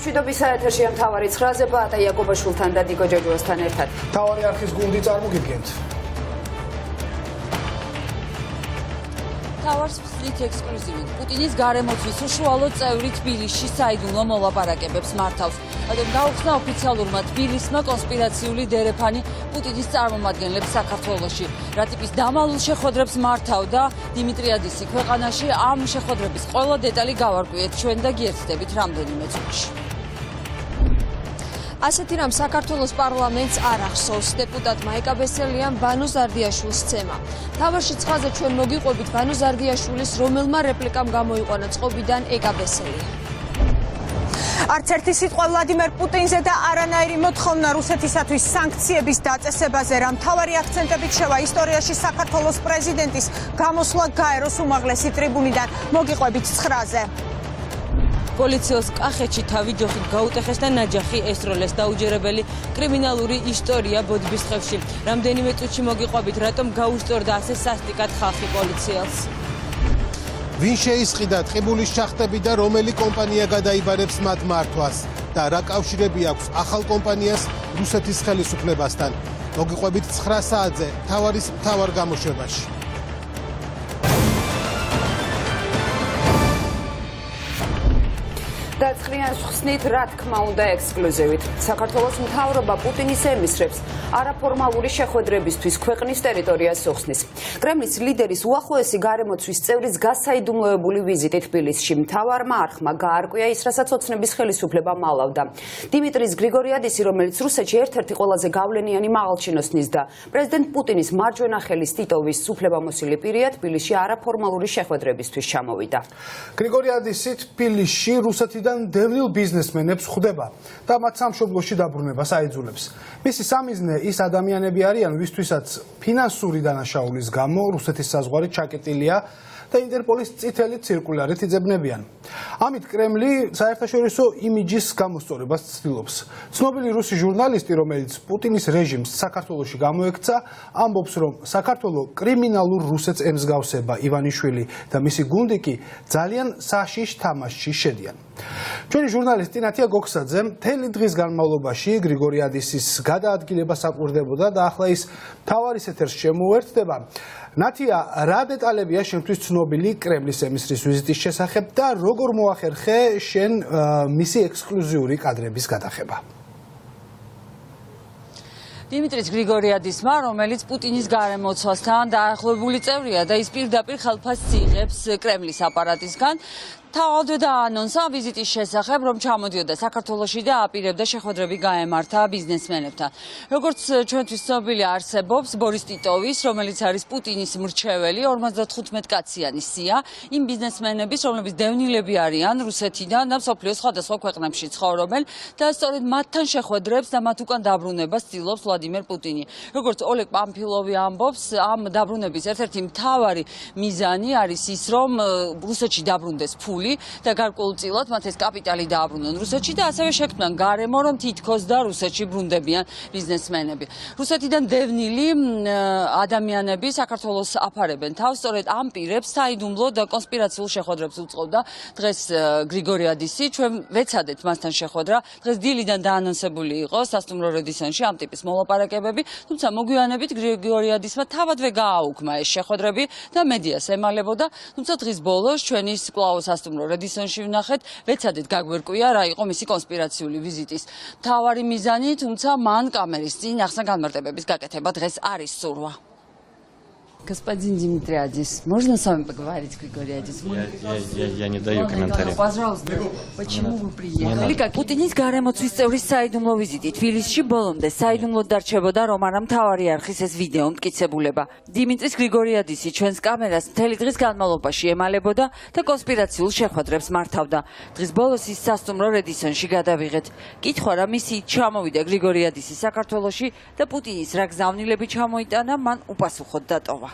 მშვიდობის საეთერშია მთავარი 9-ზე ბაატა იაკობაშვილთან და დიგო ჯაჯუასთან ერთად. მთავარი არხის გუნდი წარმოგიდგენთ. მთავარს ვსვით ექსკლუზივით პუტინის გარემოცვის უშუალო წევრი თბილისში საიდუმლო მოლაპარაკებებს მართავს. გაუხსნა ოფიციალურმა თბილისმა კონსპირაციული დერეფანი პუტინის წარმომადგენლებს საქართველოში. რა ტიპის დამალულ შეხვედრებს მართავდა დიმიტრიადისი ქვეყანაში, ამ შეხვედრების ყველა დეტალი გავარკვიეთ ჩვენ და გიერთდებით რამდენიმე წუთში. ასეთი რამ საქართველოს პარლამენტს არ ახსოვს. დეპუტატმა ეკაბესელიამ ბანო ზარდიაშვილს სცემა. მთავარში 9-ზე ჩვენ მოგიყვებით ბანო ზარდიაშვილის რომელმა რეპლიკამ გამოიყვანა წყობიდან ეკაბესელია. არც ერთი სიტყვა ვლადიმერ პუტინზე და არანაირი მოთხოვნა რუსეთისათვის სანქციების დაწესებაზე, რა მთავარი აქცენტებით შევა ისტორიაში საქართველოს პრეზიდენტის გამოსვლა გაეროს უმაღლესი ტრიბუნიდან. მოგიყვებით 9-ზე. პოლიციას კახეთში თავი ჯოხით გაუტეხეს და ნაჯახი ესროლეს. დაუჯერებელი კრიმინალური ისტორია ბოდბისხევში. რამდენიმე წუთში მოგიყვებით, რატომ გაუსწორდა ასე სასტიკად ხალხი პოლიციელს. ვინ შეისყიდა ტყიბულის შახტები და რომელი კომპანია გადაიბარებს მათ მართვას და რა კავშირები აქვს ახალ კომპანიას რუსეთის ხელისუფლებასთან. მოგიყვებით 9 საათზე მთავარის მთავარ გამოშვებაში. დაწყრიან ხსნით, რა თქმა უნდა, ექსკლუზივით. საქართველოს მთავრობა პუტინის ემისრებს არაფორმალური შეხვედრებისთვის ქვეყნის ტერიტორიას უხსნის. კრემლის ლიდერის უახლოესი გარემოცვის წევრის გასაიდუმლოებული ვიზიტი თბილისში მთავარმა არხმა გაარკვია ის, რასაც ოცნების ხელისუფლება მალავდა. დიმიტრის გრიგორიადისი, რომელიც რუსეთში ერთ-ერთი ყველაზე გავლენიანი მაღალჩინოსნის და პრეზიდენტ პუტინის მარჯვენა ხელის ტიტოვის უფლებამოსილი პირია, თბილისში არაფორმალური შეხვედრებისთვის ჩამოვიდა. გრიგორიადისი თბილისში რუსეთიდან დევნილ ბიზნესმენებს ხვდება და მათ სამშობლოში დაბრუნებას აიძულებს. მისი სამიზნე ის ადამიანები არიან, ვისთვისაც ფინანსური დანაშაულის გამო რუსეთის საზღვარი ჩაკეტილია და ინტერპოლის წითელი ცირკულარით იძებნებიან. ამით კრემლი საერთაშორისო იმიჯის გამოსწორებას ცდილობს. ცნობილი რუსი ჟურნალისტი, რომელიც პუტინის რეჟიმს საქართველოში გამოექცა, ამბობს, რომ საქართველო კრიმინალურ რუსეთს ემსგავსება. ივანიშვილი და მისი გუნდი კი ძალიან საშიშ თამაშში შედიან. ჩვენი ჟურნალისტი ნათია გოქსაძე მთელი დღის განმავლობაში გრიგორიადისის გადაადგილება საკვირდებოდა და ახლა ის მთავარის ეთერს შემოუერთდება. ნათია, რა დეტალებია შენთვის ცნობილი კრემლის ემისრის ვიზიტის შესახებ და როგორ მოახერხე შენ მისი ექსკლუზიური კადრების გადახება? დიმიტრის გრიგორიადისმა, რომელიც პუტინის გარემოცვასთან დაახლოებული წევრია და ის პირდაპირ ხელფასს იღებს კრემლის აპარატისგან, თავადვე დაანონსა ვიზიტის შესახებ, რომ ჩამოდიოდა საქართველოში და აპირებდა შეხვედრები გაემართა ბიზნესმენებთან. როგორც ჩვენთვის ცნობილი არსებობს, ბორის ტიტოვის, რომელიც არის პუტინის მრჩეველი, 55 კაციანი სია, იმ ბიზნესმენების, რომლებიც დევნილები არიან რუსეთიდან და მსოფლიოს სხვადასხვა ქვეყნებში ცხოვრობენ და სწორედ მათთან შეხვედრებს და მათ უკან დაბრუნებას ცდილობს ვლადიმერ პუტინი. როგორც ოლეგ პამფილოვი ამბობს, ამ დაბრუნების ერთ-ერთი მთავარი მიზანი არის ის, რომ რუსეთში დაბრუნდეს ფული და გარკვეულწილად მათ ეს კაპიტალი დააბრუნონ რუსეთში და ასევე შექმნან გარემო, რომ თითქოს და რუსეთში ბრუნდებიან ბიზნესმენები. რუსეთიდან დევნილი ადამიანები საქართველოს აფარებენ თავს, სწორედ ამ პირებს საიდუმლო და კონსპირაციულ შეხვედრებს უწყობდა დღეს გრიგორიადისი. ჩვენ ვეცადეთ მასთან შეხვედრა. დღეს დილიდან დაანონსებული იყო სასტუმრო რედისონში ამ ტიპის მოლაპარაკებები, თუმცა მოგვიანებით გრიგორიადისმა თავადვე გააუქმა ეს შეხვედრები და მედიას ემალებოდა, თუმცა დღის ბოლოს ჩვენი კვლავ სასტუმრო რედისონში ვნახეთ, ვეცადეთ გაგვერკვია რა იყო მისი კონსპირაციული визитის მთავარი მიზანი, თუმცა მან კამერის წინ ახსნა განმარტებების გაკეთება დღეს არის სურვა. Господин Дмитриадис, можно с вами поговорить, Григорьядис? Я не даю комментариев. Пожалуйста, почему вы приехали? Путиნის გარემოცვის წევრის საიდუმლო ვიზიტი თბილისში ბოლომდე საიდუმლოდ დარჩებოდა, რომ არა მთავარი არხის ეს ვიდეო მტკიცებულება. დიმიტრის გრიგორიადისი ჩვენს კამერას მთელი დღის განმავლობაში ემალებოდა და კონსპირაციულ შეხვედრებს მართავდა. დღის ბოლოს ის სასტუმრო რედისონში გადავიღეთ. კითხვა რა მისი ჩამოვიდა გრიგორიადისი საქართველოში და პუტინის რა გზავნილები ჩამოიტანა, მან უპასუხოდ დატოვა.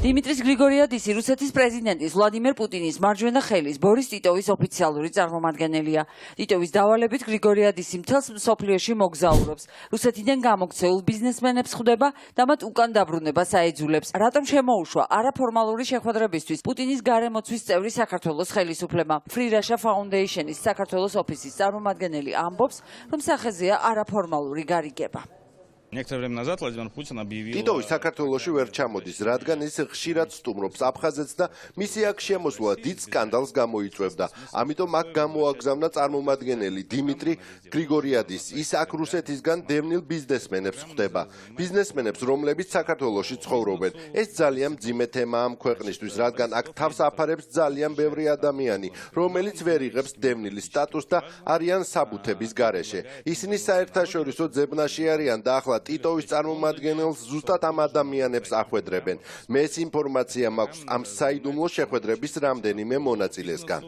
დიმიტრის გრიგორიადისი რუსეთის პრეზიდენტის ვლადიმერ პუტინის მარჯვენა ხელის ბორის ტიტოვის ოფიციალური წარმომადგენელია. ტიტოვის დავალებით გრიგორიადისი მთელს მსოფლიოში მოგზაურობს. რუსეთიდან გამოქცეულ ბიზნესმენებს ხვდება და მათ უკან დაბრუნებას აეძულებს. რატომ შემოუშვა არაფორმალური შეხვედრებისთვის პუტინის გარემოცვის წევრი საქართველოს ხელისუფლება? Free Russia Foundation-ის საქართველოს ოფისის წარმომადგენელი ამბობს, რომ სახეზეა არაფორმალური გარიგება. ტიტოვი საქართველოში ვერ ჩამოდის, რადგან ის ხშირად სტუმრობს აფხაზეთს და მისი აქ შემოსვლა დიდ სკანდალს გამოიწვევდა. ამიტომ აქ გამოაგზავნა წარმომადგენელი დიმიტრი გრიგორიადის. ის აქ რუსეთისგან დევნილ ბიზნესმენებს ხვდება. ბიზნესმენებს, რომლებიც საქართველოში ცხოვრობენ. ეს ძალიან მძიმე თემაა ამ ქვეყნისთვის, რადგან აქ თავს აფარებს ძალიან ბევრი ადამიანი, რომელიც ვერ იღებს დევნილის სტატუსს და არიან საბუთების გარეშე. ისინი საერთაშორისო ძებნაში არიან და ახლა ტიტოვის წარმომადგენელს ზუსტად ამ ადამიანებს ახვედრებენ. მე ეს ინფორმაცია მაქვს ამ საიდუმლო შეხვედრების რამდენიმე მონაწილესგან.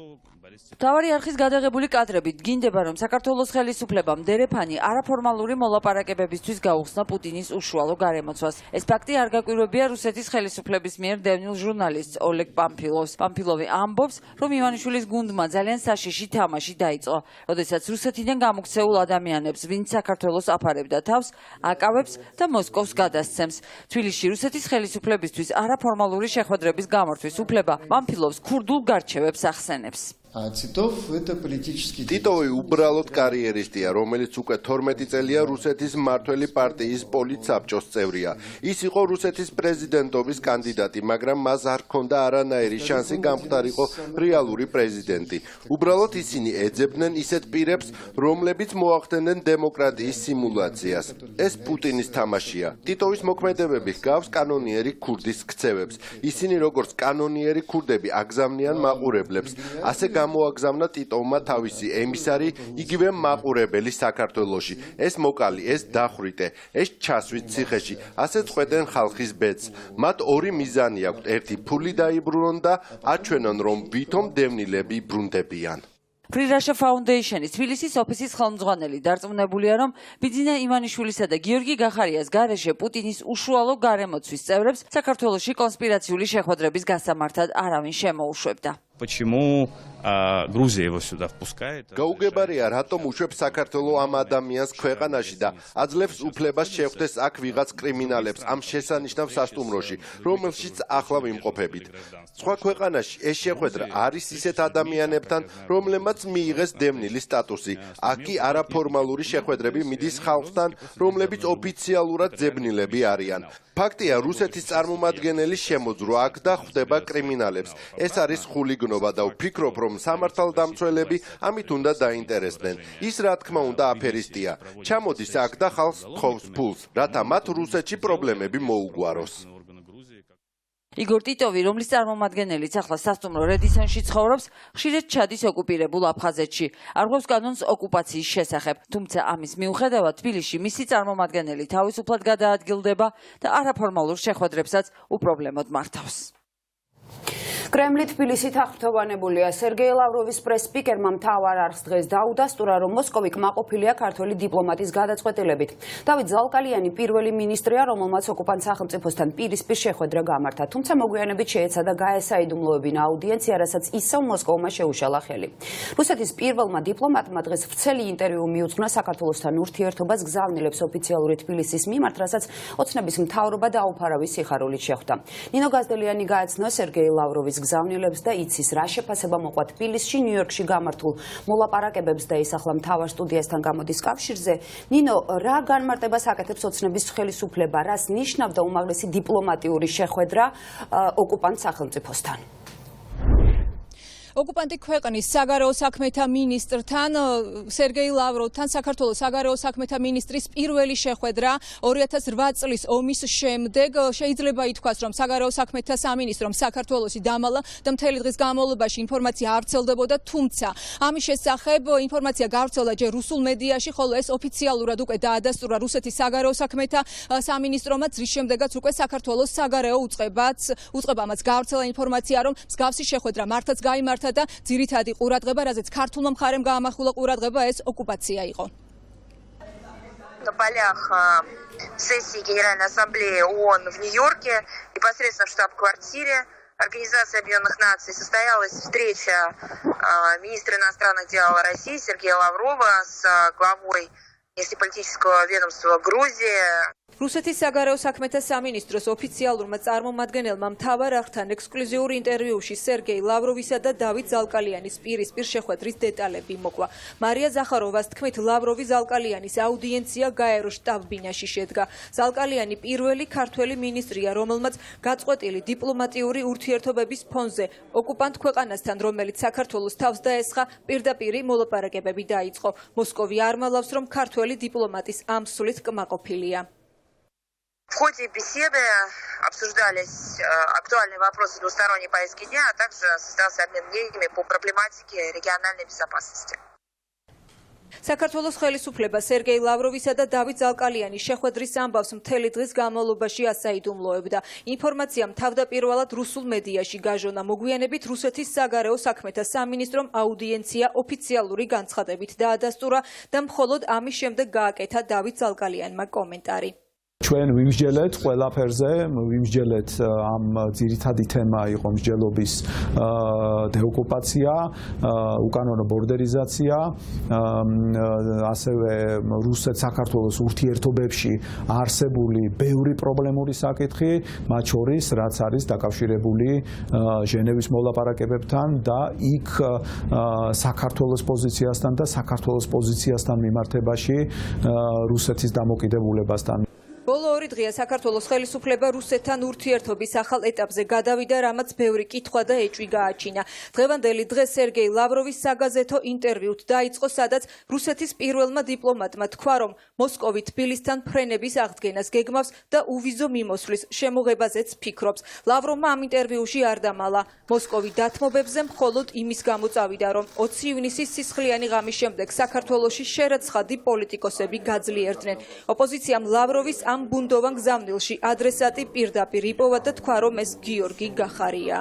მთავარი არხის გადაღებული კადრებით დგინდება, რომ საქართველოს ხელისუფლებამ დერეფანი არაფორმალური მოლაპარაკებებისთვის გაუხსნა პუტინის უშუალო გარემოცვას. ეს ფაქტი არ გაკვირვებია რუსეთის ხელისუფლების მიერ დევნილ ჟურნალისტს ოლეგ პამფილოვს. პამფილოვი ამბობს, რომ ივანიშვილის გუნდმა ძალიან საშიში თამაში დაიწყო, როდესაც რუსეთიდან გამოქცეულ ადამიანებს, ვინც საქართველოს აფარებდა თავს, აკავებს და მოსკოვს გადასცემს. თბილისში რუსეთის ხელისუფლებისთვის არაფორმალური შეხვედრების გამართვის უფლება პამფილოვს ქურდულ გარჩევებს ახსენებს. ტიტოვი უბრალოდ კარიერისტია, რომელიც უკვე 12 წელია რუსეთის მმართველი პარტიის პოლიტსაბჭოს წევრია. ის იყო რუსეთის პრეზიდენტობის კანდიდატი, მაგრამ მას არ ჰქონდა არანაირი შანსი გამختارიყო რეალური პრეზიდენტი. უბრალოდ ისინი ეძებდნენ ისეთ პირებს, რომლებიც მოახდენენ დემოკრატიის სიმულაციას. ეს პუტინის თამაშია. ტიტოვის მოქმედებები ჰგავს კანონიერი ქურდის ქცევებს. ისინი როგორც კანონიერი ქურდები აგზავნიან მაყურებლებს. ასე გამოაგზავნა ტიტოვმა თავისი ემისარი, იგივე მაყურებელი საქართველოში. ეს მოკალი, ეს დახვრიტე, ეს ჩასვით ციხეში, ასე წყვეტენ ხალხის ბედს. მათ ორი მიზანი აქვთ, ერთი ფული დაიბრუნონ და აჩვენონ, რომ ვითომ დევნილები ბრუნდებიან. Free Russia Foundation-ის თბილისის ოფისის ხელმძღვანელი დარწმუნებულია, რომ ბიძინა ივანიშვილისა და გიორგი გახარიას გარეშე პუტინის უშუალო გარემოცვის წევრებს საქართველოში კონსპირაციული შეხვედრების გასამართად არავინ შემოუშვებდა. Почему Грузия его сюда впускает? გაუგებარია, რატომ უშვებს საქართველოს ამ ადამიანს ქვეყანაში და აძლევს უფლებას შეხვდეს აქ ვიღაც კრიმინალებს ამ შესანიშნავ სასტუმროში, რომელშიც ახლა ვიმყოფებით. სხვა ქვეყანაში ეს შეხვედრა არის ისეთ ადამიანებთან, რომლებმაც მიიღეს დევნილის სტატუსი. აქ კი არაფორმალური შეხვედრები მიდის ხალხთან, რომლებიც ოფიციალურად ძებნილები არიან. ფაქტია, რუსეთის წარმომადგენელი შემოძრვა აქ და ხვდება კრიმინალებს. ეს არის ხულიგნობა და ვფიქრობ, რომ სამართალდამცველები ამით უნდა დაინტერესდნენ. ის რა თქმა უნდა აფერისტია. ჩამოდის აქ და ხალხს თხოვს ფულს, რათა მათ რუსეთში პრობლემები მოუგვაროს. იგორ ტიტოვი, რომლის წარმომადგენელიც ახლა სასტუმრო რედისონში ცხოვრობს, ხშირად ჩადის ოკუპირებულ აფხაზეთში. არღვევს კანონს ოკუპაციის შესახებ, თუმცა ამის მიუხედავად თბილისში მისი წარმომადგენელი თავისუფლად გადაადგილდება და არაფორმალურ შეხვედრებსაც უპრობლემოდ მართავს. კრემლი თბილისით აღფრთოვანებულია. სერგეი ლავროვის პრეს-სპიკერმა მთავარ არხს დღეს დაუდასტურა, რომ მოსკოვი კმაყოფილია ქართველი დიპლომატის გადაწყვეტილებით. დავით ზალკალიანი პირველი მინისტრია, რომელმაც ოკუპანტ სახელმწიფოსთან პირისპირ შეხვედრა გამართა, თუმცა მოგვიანებით შეეცადა გაესაიდუმლოებინა აუდიენცია, რასაც ისევ მოსკოვმა შეუშალა ხელი. რუსეთის პირველმა დიპლომატმა დღეს ვრცელი ინტერვიუ მიუძღვნა საქართველოსთან ურთიერთობას გზავნილებს ოფიციალური თბილისის მიმართ, რასაც ოცნების მთავრობა დაუფარავის სიხარულით შეხვდა. ნინო გაზდელიანი გაეცნო სერგეი ლავროვის გზავნილებს და იცის რა შეფასება მოყვა თბილისში, ნიუ-იორკში გამართულ მოლაპარაკებებს და ის ახლა მთავარ სტუდიასთან გამოდის კავშირზე. ნინო, რა განმარტებას აკეთებს ოცნების ხელისუფლება, რას ნიშნავდა უმაღლესი დიპლომატიური შეხვედრა ოკუპანტ სახელმწიფოსთან? ოკუპანტი ქვეყნის საგარეო საქმეთა მინისტრთან სერგეი ლავროვთან საქართველოს საგარეო საქმეთა მინისტრის პირველი შეხვედრა 2008 წლის ომის შემდეგ შეიძლება ითქვას, რომ საგარეო საქმეთა სამინისტრომ საქართველოსი დამალა და მთელი დღის განმავლობაში ინფორმაცია არ ვრცელდებოდა, თუმცა ამის შესახებ ინფორმაცია გავრცელდა ჯერ რუსულ მედიაში, ხოლო ეს ოფიციალურად უკვე დაადასტურა რუსეთის საგარეო საქმეთა სამინისტრომაც, რის შემდეგაც უკვე საქართველოს საგარეო უწყებამაც გავრცელა ინფორმაცია, რომ მსგავსი შეხვედრა მართლაც გაიმართა და ძირითადი ყურადღება, რაზეც ქართულმა მხარემ გაამახვილა ყურადღება, ეს ოკუპაცია იყო. на полях сессии Генеральной Ассамблеи ООН в Нью-Йорке, непосредственно в штаб-квартире Организации Объединенных Наций, состоялась встреча министра иностранных дел России Сергея Лаврова с главой внешнеполитического ведомства Грузии. რუსეთის საგარეო საქმეთა სამინისტროს ოფიციალურმა წარმომადგენელმა მთავარ არხთან ექსკლუზიურ ინტერვიუში სერგეი ლავროვისა და დავით ზალკალიანის პირისპირ შეხვედრის დეტალები მოყვა. მარია ზახაროვას თქმით, ლავროვი ზალკალიანის აუდიენცია გაერო შტაბ-ბინაში შედგა. ზალკალიანი პირველი ქართველი მინისტრია, რომელმაც გაწყვეტილი დიპლომატიური ურთიერთობების ფონზე ოკუპანტ ქვეყანასთან, რომელიც საქართველოს თავს დაესხა, პირდაპირი მოლაპარაკებები დაიწყო. მოსკოვი არ მალავს, რომ ქართველი დიპლომატის ამ სულით კმაყოფილია. В ходе беседы обсуждались актуальные вопросы двусторонней повестки дня, а также состоялся обмен мнениями по проблематике региональной безопасности. საქართველოს ხელისუფლება სერგეი ლავროვისა და დავით ზალკალიანის შეხვედრის ამბავს მთელი დღის განმავლობაში ასაიდუმლოებდა. ინფორმაციამ თავდაპირველად რუსულ მედიაში გაჟონა, მოგვიანებით რუსეთის საგარეო საქმეთა სამინისტრომ აუდიენცია ოფიციალური განცხადებით დაადასტურა და მხოლოდ ამის შემდეგ გააკეთა დავით ზალკალიანმა კომენტარი. ჩვენ ვიმსჯელეთ ყველაფერზე, ვიმსჯელეთ ამ ძირითადი თემა იყო მსჯელობის დეოკუპაცია, უკანონო ბორდერიზაცია, ასევე რუსეთ-საქართველოს ურთიერთობებში არსებული ბევრი პრობლემური საკითხი, მათ შორის რაც არის დაკავშირებული ჟენევის მოლაპარაკებებთან და იქ საქართველოს პოზიციასთან და საქართველოს პოზიციასთან მიმართებაში რუსეთის დამოკიდებულებასთან. ბოლო ორი დღეა საქართველოს ხელისუფლება რუსეთთან ურთიერთობის ახალ ეტაპზე გადავიდა, რამაც ბევრი კითხვა და ეჭვი გააჩინა. დღევანდელი დღე სერგეი ლავროვის საგაზეთო ინტერვიუთ დაიწყო, სადაც რუსეთის პირველმა დიპლომატმა თქვა, რომ მოსკოვი თბილისთან ფრენების აღდგენას გეგმავს და უვიზო მიმოსვლის შემოღებაზეც ფიქრობს. ლავროვმა ამ ინტერვიუში არ დამალა. მოსკოვი დათმობებზე მხოლოდ იმის გამო წავიდა, რომ 20 ივნისის სისხლიანი ღამის შემდეგ საქართველოში შერაცხადი პოლიტიკოსები გაძლიერდნენ. ოპოზიციამ ლავროვის ამ ბუნდოვან გზავნილში ადრესატი პირდაპირ იპოვა და თქვა, რომ ეს გიორგი გახარია.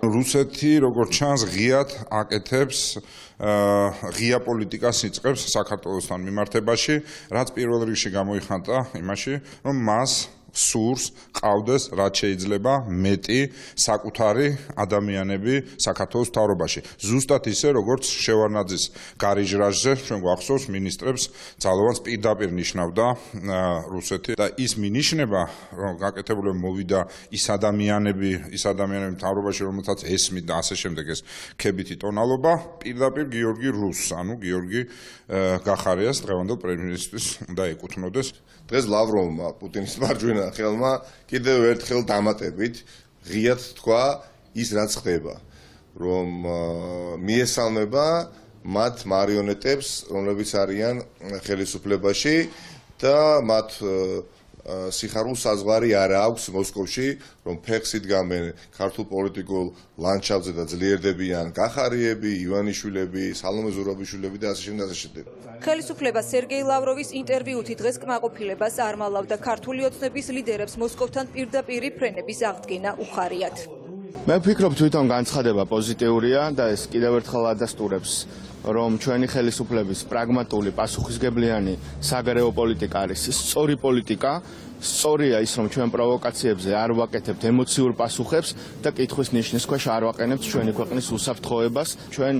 რუსეთი, როგორც ჩანს, ღიად აკეთებს ღია პოლიტიკას იწყებს საქართველოსთან მიმართებაში, რაც პირველ რიგში გამოიხატა იმაში, რომ მას სურს ყავდეს რაც შეიძლება მეტი საკუთარი ადამიანები საქართველოს მთავრობაში. ზუსტად ისე როგორც შევარნაძის გარიჟრაჟზე ჩვენ გვახსოვს მინისტრებს ძალოვანს პირდაპირ ნიშნავდა რუსეთი და ის მინიშნება რომ გაკეთებული მოვიდა ის ადამიანები მთავრობაში რომელთაც ესმით და ასე შემდეგ ეს ქებითი ტონალობა პირდაპირ გიორგი რუსს, ანუ გიორგი გახარიას დღევანდელ პრემიერ-მინისტრის უნდა ეკუთვნოდეს. დღეს ლავროვმა პუტინის მარჯვენა ხელმა კიდევ ერთხელ დამატებით ღიად თქვა ის რაც ხდება, რომ მიესალმება მათ მარიონეტებს, რომლებიც არიან ხელისუფლებაში და მათ სიხარულს საზღვარი არ აქვს მოსკოვში, რომ ფეხს იდგამენ ქართულ პოლიტიკურ ლანდშაფტზე და ძლიერდებიან გახარიები, ივანიშვილები, სალომე ზურაბიშვილები და ასე შემდეგ. ხელისუფლება სერგეი ლავროვის ინტერვიუთი დღეს კმაყოფილებას არ მალავდა. ქართული ოცნების ლიდერებს მოსკოვთან პირდაპირი ფრენების აღდგენა უხარიათ. მე ვფიქრობ, თვითონ განცხადება პოზიტიურია და ეს კიდევ ერთხელ ადასტურებს, რომ ჩვენი ხელისუფლების პრაგმატული, პასუხისგებლიანი საგარეო პოლიტიკა არის სწორი პოლიტიკა. სწორია ის, რომ ჩვენ პროვოკაციებზე არ ვაკეთებთ ემოციურ პასუხებს და კითხვის ნიშნის ქვეშ არ ვაყენებთ ჩვენი ქვეყნის უსაფრთხოებას. ჩვენ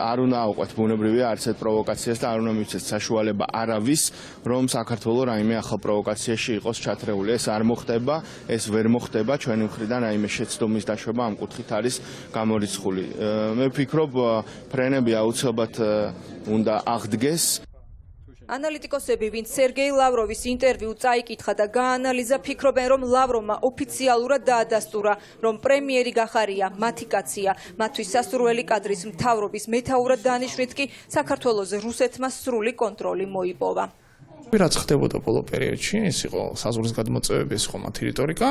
არ უნდა ავყვეთ ბუნებრივია არც ერთ პროვოკაციას და არ უნდა მივცეთ საშუალება არავის, რომ საქართველოს რაიმე ახალ პროვოკაციაში იყოს ჩათრეული. ეს არ მოხდება, ეს ვერ მოხდება. ჩვენი მხრიდან რაიმე შეცდომის დაშვება ამ კუთხით არის გამორიცხული. მე ვფიქრობ, ფრენები აუცილებლად უნდა აღდგეს. ანალიტიკოსები, ვინც სერგეი ლავროვის ინტერვიუ წაიკითხა და გაანალიზა, ფიქრობენ, რომ ლავროვმა ოფიციალურად დაადასტურა, რომ პრემიერი გახარია მათი კაცია. მათთვის სასურველი კადრის მთავრობის მეთაურად დანიშვნით კი საქართველოზე რუსეთმა სრული კონტროლი მოიპოვა. რაც ხდებოდა ბოლო პერიოდში, ეს იყო საზღვრის გადმოწევები, ეს იყო მათი რიტორიკა.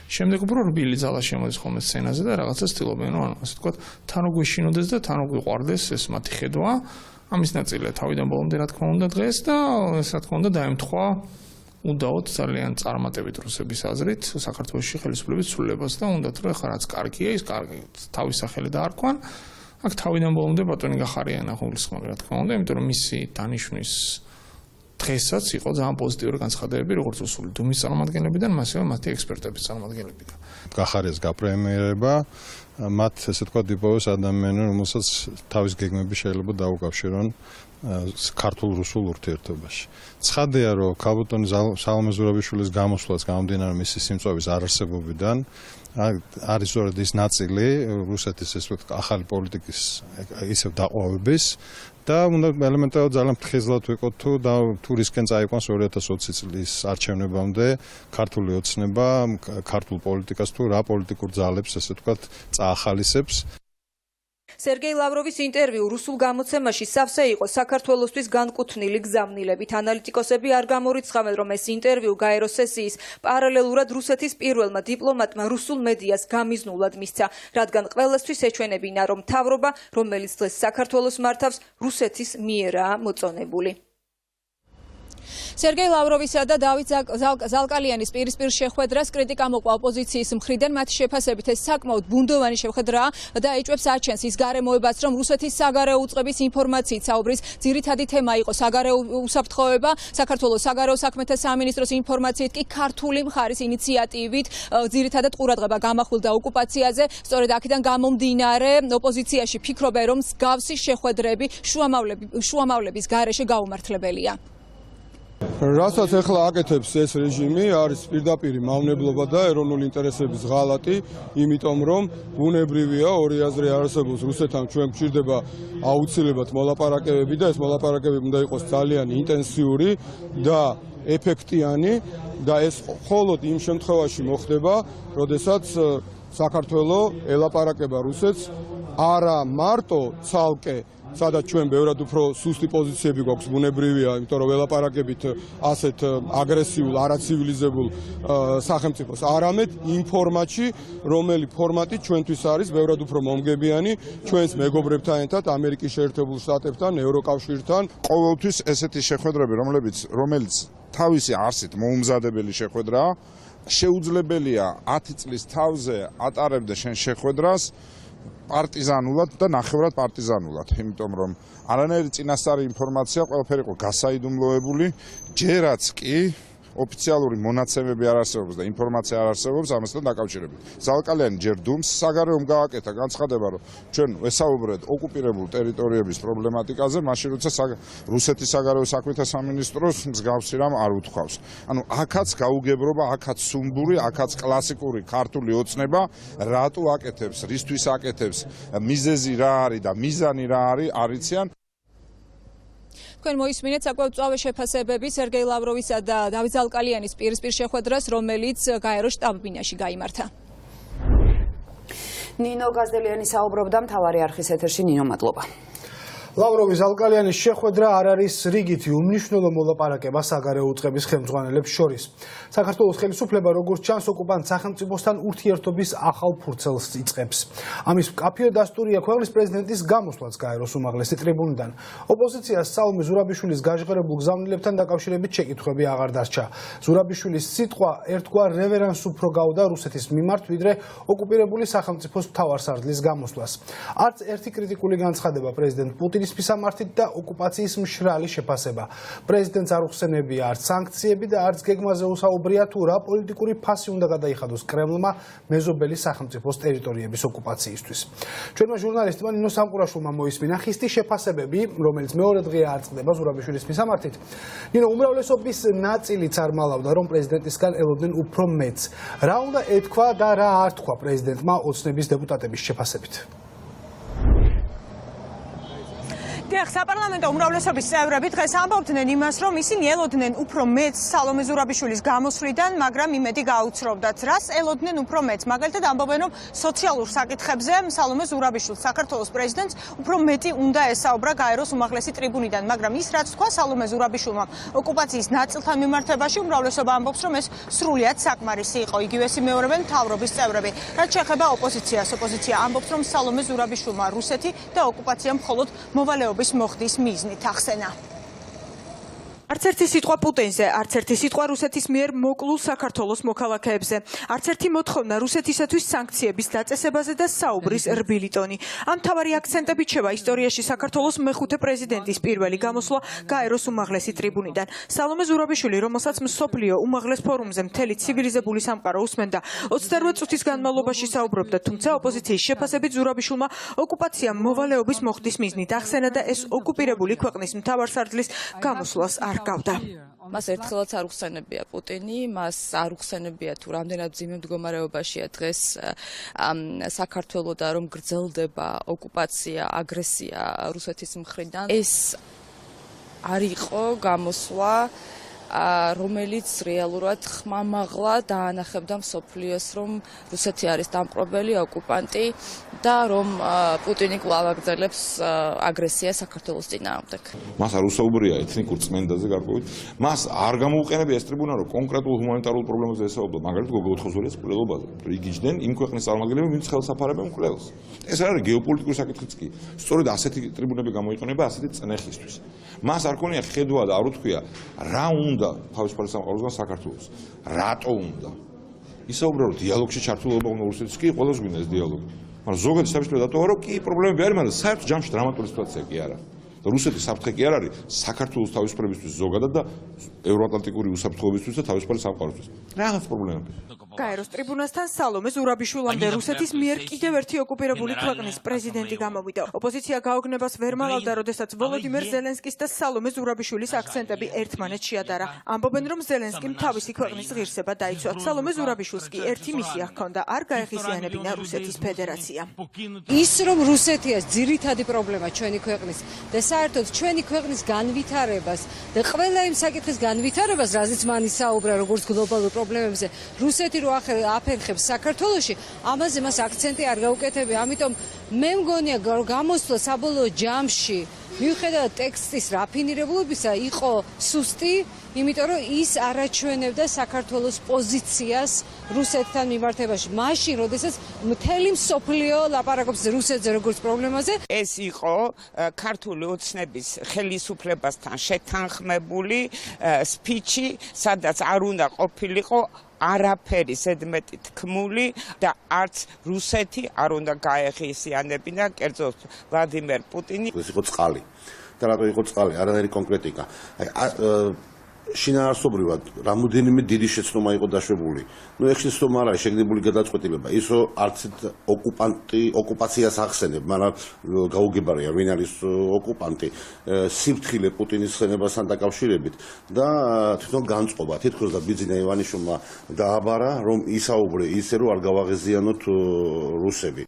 შემდეგ უფრო რბილი ძალა შემოდის ხოლმე სცენაზე და რაღაცა ცდილობენ, რომ ასე ვთქვათ, თან გვეშინოდეს და თან გვიყვარდეს ეს მათი ხედვა. ამის ნაწილია თავიდან ბოლომდე რა თქმა უნდა დღეს და ეს რა თქმა უნდა დაემთხვა უდაოდ ძალიან წარმატებით რუსების აზრით საქართველოში ხელისუფლების ცვლილებას და უნდათ რომ ეხლა რაც კარგია ის კარგი თავის სახელი დაარქვან. აქ თავიდან ბოლომდე ბატონი გახარიანა გულისხმობ რა თქმა უნდა, იმიტომ რომ მისი დანიშვნის დღესაც იყო ძალიან პოზიტიური განცხადებები, როგორც რუსული დუმის წარმომადგენლებიდან, ასევე მათი ექსპერტების წარმომადგენლებიდან. გახარეს გაპრემიერება, მათ ესე თქვა იპოვეს ადამიანები, რომელსაც თავის გეგმები შეიძლება დაუკავშირონ ქართულ-რუსულ ურთიერთობაში. ცხადია, რომ ქალბატონი სალომე ზურაბიშვილის გამოსვლაც გამომდინარე მისი სიმწვავის არარსებობიდან არის სწორედ ის ნაწილი რუსეთის ესე ახალი პოლიტიკის ისევ დაყვავების და უნდა ელემენტარულად ძალიან ფრთხილად ვიყოთ თუ რისკენ წაიყვანს 2020 წლის არჩევნებამდე ქართული ოცნება, ქართულ პოლიტიკას თუ რა პოლიტიკურ ძალებს ესე ვთქვათ წაახალისებს. სერგეი ლავროვის ინტერვიუ რუსულ გამოცემაში სავსე იყო საქართველოსთვის განკუთვნილი გზავნილებით. ანალიტიკოსები არ გამორიცხავენ, რომ ეს ინტერვიუ გაერო სესიის პარალელურად რუსეთის პირველმა დიპლომატმა რუსულ მედიას გამიზნულად მისცა, რადგან ყველასთვის ეჩვენებინა, რომ მთავრობა, რომელიც დღეს საქართველოს მართავს, რუსეთის მიერაა მოწონებული. სერგეი ლავროვისა და დავით ზალკალიანის პირისპირ შეხვედრას კრიტიკა მოყვა ოპოზიციის მხრიდან. მათი შეფასებით ეს საკმაოდ ბუნდოვანი შეხვედრაა და ეჭვებს აჩენს ის გარემოებას, რომ რუსეთის საგარეო უწყების ინფორმაციით საუბრის ძირითადი თემა იყო საგარეო უსაფრთხოება. საქართველოს საგარეო საქმეთა სამინისტროს ინფორმაციით კი ქართული მხარის ინიციატივით ძირითადად ყურადღება გამახვილდა ოკუპაციაზე. სწორედ აქედან გამომდინარე ოპოზიციაში ფიქრობენ, რომ მსგავსი შეხვედრები შუამავლების გარეშე გაუმართლებელია. რასაც ახლა აკეთებს ეს რეჟიმი არის პირდაპირი მავნებლობა და ეროვნული ინტერესების ღალატი, იმიტომ რომ ბუნებრივია ორი აზრი არსებობს რუსეთთან ჩვენ გვჭირდება აუცილებლად მოლაპარაკებები და ეს მოლაპარაკებები უნდა იყოს ძალიან ინტენსიური და ეფექტიანი და ეს მხოლოდ იმ შემთხვევაში მოხდება, როდესაც საქართველოს ელაპარაკება რუსეთს არა მარტო ცალკე სადაც ჩვენ ბევრად უფრო სუსტი პოზიციები გვაქვს ბუნებრივია, იმიტომ რომ ველაპარაკებით ასეთ აგრესიულ, არაცივილიზებულ სახელმწიფოს, არამედ იმ ფორმატში, რომელი ფორმატი ჩვენთვის არის ბევრად უფრო მომგებიანი ჩვენს მეგობრებთან ერთად, ამერიკის შეერთებულ შტატებთან, ევროკავშირთან. ყოველთვის ესეთი შეხვედრები, რომელიც თავისი არსით მოუმზადებელი შეხვედრაა, შეუძლებელია 10 წლის თავზე ატარებდე შენ შეხვედრას პარტიზანულად და ნახევრად პარტიზანულად, იმიტომ რომ არანაირი წინასწარი ინფორმაცია ყველაფერი იყო გასაიდუმლოებული, ჯერაც კი ოფიციალური მონაცემები არ არსებობს და ინფორმაცია არ არსებობს ამასთან დაკავშირებით. ზალკალიანი ჯერ დუმს საგარეომ გააკეთა განცხადება, რომ ჩვენ ვესაუბრეთ ოკუპირებულ ტერიტორიების პრობლემატიკაზე, მაშინ როცა რუსეთის საგარეო საქმეთა სამინისტროს მსგავსი რამ არ უთქვავს. ანუ აქაც გაუგებრობა, აქაც სუმბური, აქაც კლასიკური ქართული ოცნება, რატო აკეთებს, რისთვის აკეთებს, მიზეზი რა არის და მიზანი რა არის, არიციან. თქვენ მოისმინეთ საკმაოდ მწვავე შეფასებები სერგეი ლავროვისა და დავით ზალკალიანის პირისპირ შეხვედრას, რომელიც გაერო შტაბ-ბინაში გაიმართა. ნინო გაზდელიანი საუბრობდა მთავარი არხის ეთერში. ნინო, მადლობა. ლავროვის ზალკალიანის შეხვედრა არ არის რიგითი უმნიშვნელო მოლაპარაკება საგარეო უწყების ხელმძღვანელებს შორის. საქართველოს ხელისუფლება როგორც ჩანს ოკუპანტ სახელმწიფოსთან ურთიერთობის ახალ ფურცელს იწყებს. ამის მკაფიო დასტურია ქვეყნის პრეზიდენტის გამოსვლაც გაეროს უმაღლესი ტრიბუნიდან. ოპოზიციას სალომე ზურაბიშვილის გაჟღერებულ გზავნილებთან დაკავშირებით შეკითხვები აღარ დარჩა. ზურაბიშვილის სიტყვა ერთგვარ რევერანსს უფრო გაუდა რუსეთის მიმართ, ვიდრე ოკუპირებული სახელმწიფოს მთავარსარდლის გამოსვლას. არც ერთი კრიტიკული განცხადება პრეზიდენტ პუტინის მისამართით და ოკუპაციის მშრალი შეფასება. პრეზიდენტს არ უხსენებია არც სანქციები და არც გეგმაზე უსაუბრია თუ რა პოლიტიკური ფასი უნდა გადაიხადოს კრემლმა მეზობელი სახელმწიფოს ტერიტორიების ოკუპაციისთვის. ჩვენმა ჟურნალისტმა ნინო სამყურაშვილმა მოისმინა ხისტი შეფასებები, რომელიც მეორე დღეა არ წყდება ზურაბიშვილის მისამართით. ნინო, უმრავლესობის ნაწილიც არ მალავდა, რომ პრეზიდენტისგან ელოდნენ უფრო მეტს. რა უნდა ეთქვა და რა არ თქვა პრეზიდენტმა ოცნების დეპუტატების შეფასებით? საპარლამენტო უმრავლესობის წევრები დღეს ამბობდნენ იმას, რომ ისინი ელოდნენ უფრო მეტს სალომე ზურაბიშვილის გამოსვლიდან, მაგრამ იმედი გაუცრობდათ. რას ელოდნენ უფრო მეტს? მაგალითად ამბობენ, რომ სოციალურ საკითხებზე სალომე ზურაბიშვილს საქართველოს პრეზიდენტს უფრო მეტი უნდა ესაუბრა გაეროს უმაღლესი ტრიბუნიდან, მაგრამ ის რაც თქვა სალომე ზურაბიშვილმა ოკუპაციის ნაწილთან მიმართებაში, უმრავლესობა ამბობს, რომ ეს სრულიად საკმარისი იყო. იგივე სიმეორებენ მთავრობის წევრები. რაც შეეხება ოპოზიციას, ოპოზიცია ამბობს, რომ სალომე ზურაბიშვილმა რუსეთი და ოკუპაცია მხოლოდ მოვალეობის მოხდის მიზნით ახსენა. არც ერთი სიტყვა პუტინზე, არც ერთი სიტყვა რუსეთის მიერ მოკლულ საქართველოს მოქალაქეებზე, არც ერთი მოთხოვნა რუსეთისათვის სანქციების დაწესებაზე და საუბრის რბილი ტონი. ამ მთავარი აქცენტებით შევა ისტორიაში საქართველოს მეხუთე პრეზიდენტის პირველი გამოსვლა გაეროს უმაღლესი ტრიბუნიდან. სალომე ზურაბიშვილი, რომელსაც მსოფლიო უმაღლეს ფორუმზე მთელი ცივილიზებული სამყარო უსმენდა, 28 წუთის განმავლობაში საუბრობდა, თუმცა ოპოზიციის შეფასებით ზურაბიშვილმა ოკუპაციამ მოვალეობის მოხდის მიზნით ახსენა და ეს ოკუპირებული ქვეყნის მთავარსარდლის გამოსვლას არ გავდა. მას ერთხელაც არ უხსენებია პუტინი, მას არ უხსენებია თუ რამდენად მძიმე მდგომარეობაშია დღეს საქართველო და რომ გრძელდება ოკუპაცია, აგრესია რუსეთის მხრიდან. ეს არ იყო გამოსვლა, რომელიც რეალურად ხმამაღლა დაანახებდა მსოფლიოს, რომ რუსეთი არის დამპყრობელი ოკუპანტი და რომ პუტინი კვლავ აგრძელებს აგრესიას საქართველოს წინააღმდეგ. მას არ უსაუბრია ეთნიკურ წმენდაზე გარკვევით. მას არ გამოუყენებია ეს ტრიბუნა, რომ კონკრეტულ ჰუმანიტარულ პრობლემებზე ესაუბრა, მაგალითად გოგო ოთხოზვირის მკვლელობაზე. იგიჯდნენ იმ ქვეყნის წარმომადგენლები, ვინც ხელს აფარებენ მკვლელს. ეს არ არის გეოპოლიტიკური საკითხიც კი. სწორედ ასეთი ტრიბუნები გამოიყენება ასეთი წნეხისთვის. მას არ ქონია ხედვა და არ უთქვია რა უნდა თავისუფალი სამყაროსგან საქართველოს. რატო უნდა? ისაუბრა რომ დიალოგში ჩართულობა უნდა რუსეთის კი ყველას გვინდა ეს დიალოგი. მაგრამ ზოგადად საბჭოთა დატოვა რომ კი პრობლემები არის, მაგრამ საერთო ჯამში დრამატული სიტუაცია კი არა. და რუსეთის საფრთხე კი არ არის საქართველოს თავისუფლებისთვის ზოგადად და ევროატლანტიკური უსაფრთხოებისთვის და თავისუფალი სამყაროსთვის. რაღაც პრობლემები. გაეროს ტრიბუნასთან სალომე ზურაბიშვილამდე რუსეთის მიერ კიდევ ერთი ოკუპირებული ქვეყნის პრეზიდენტი გამოვიდა. ოპოზიცია გაოგნებას ვერ მალავდა, როდესაც ვოლოდიმერ ზელენსკის და სალომე ზურაბიშვილის აქცენტები ერთმანეთს შეადარა. ამბობენ, რომ ზელენსკიმ თავისი ქვეყნის ღირსება დაიცვა. სალომე ზურაბიშვილს კი ერთი მისია ჰქონდა, არ გაეხიზიანებინა რუსეთის ფედერაცია. ის რომ რუსეთია ძირითადი პრობლემა ჩვენი ქვეყნის და საერთოდ ჩვენი ქვეყნის განვითარებას და ყველა იმ საკითხის განვითარებას, რაზეც მან ისაუბრა როგორც გლობალურ პრობლემებზე, რუსეთი რო აფერხებს საქართველოში, ამაზე მას აქცენტი არ გაუკეთებია. ამიტომ მე მგონია რომ გამოსვლა საბოლოო ჯამში მიუხედავად ტექსტის რაფინირებულობისა იყო სუსტი, იმიტომ რომ ის არაჩვენებდა საქართველოს პოზიციას რუსეთთან მიმართებაში. მაშინ, როდესაც მთელი მსოფლიო ლაპარაკობს რუსეთზე როგორც პრობლემაზე, ეს იყო ქართული ოცნების ხელისუფლებასთან შეთანხმებული სპიჩი, სადაც არ უნდა ყოფილიყო არაფერი ზედმეტი თქმული და არც რუსეთი არ უნდა გაეხიზიანებინა, კერძოდ ვლადიმერ პუტინი. ეს იყო წყალი. და რატო იყო წყალი? არანაირი კონკრეტიკა. შინაარსობრივად რამოდენიმე დიდი შეცდომა იყო დაშვებული. ეხლა შეცდომა არ არის შეგნებული გადაწყვეტილება. ისო არც ოკუპაციას ახსენებ, მაგრამ გაუგებარია ვინ არის ოკუპანტი. სიფრთხილე პუტინის ხსენებასთან დაკავშირებით და თვითონ განწყობა. თითქოს და ბიძინა ივანიშვილმა დააბარა, რომ ისაუბრე ისე, რომ არ გავაღეზიანოთ რუსები.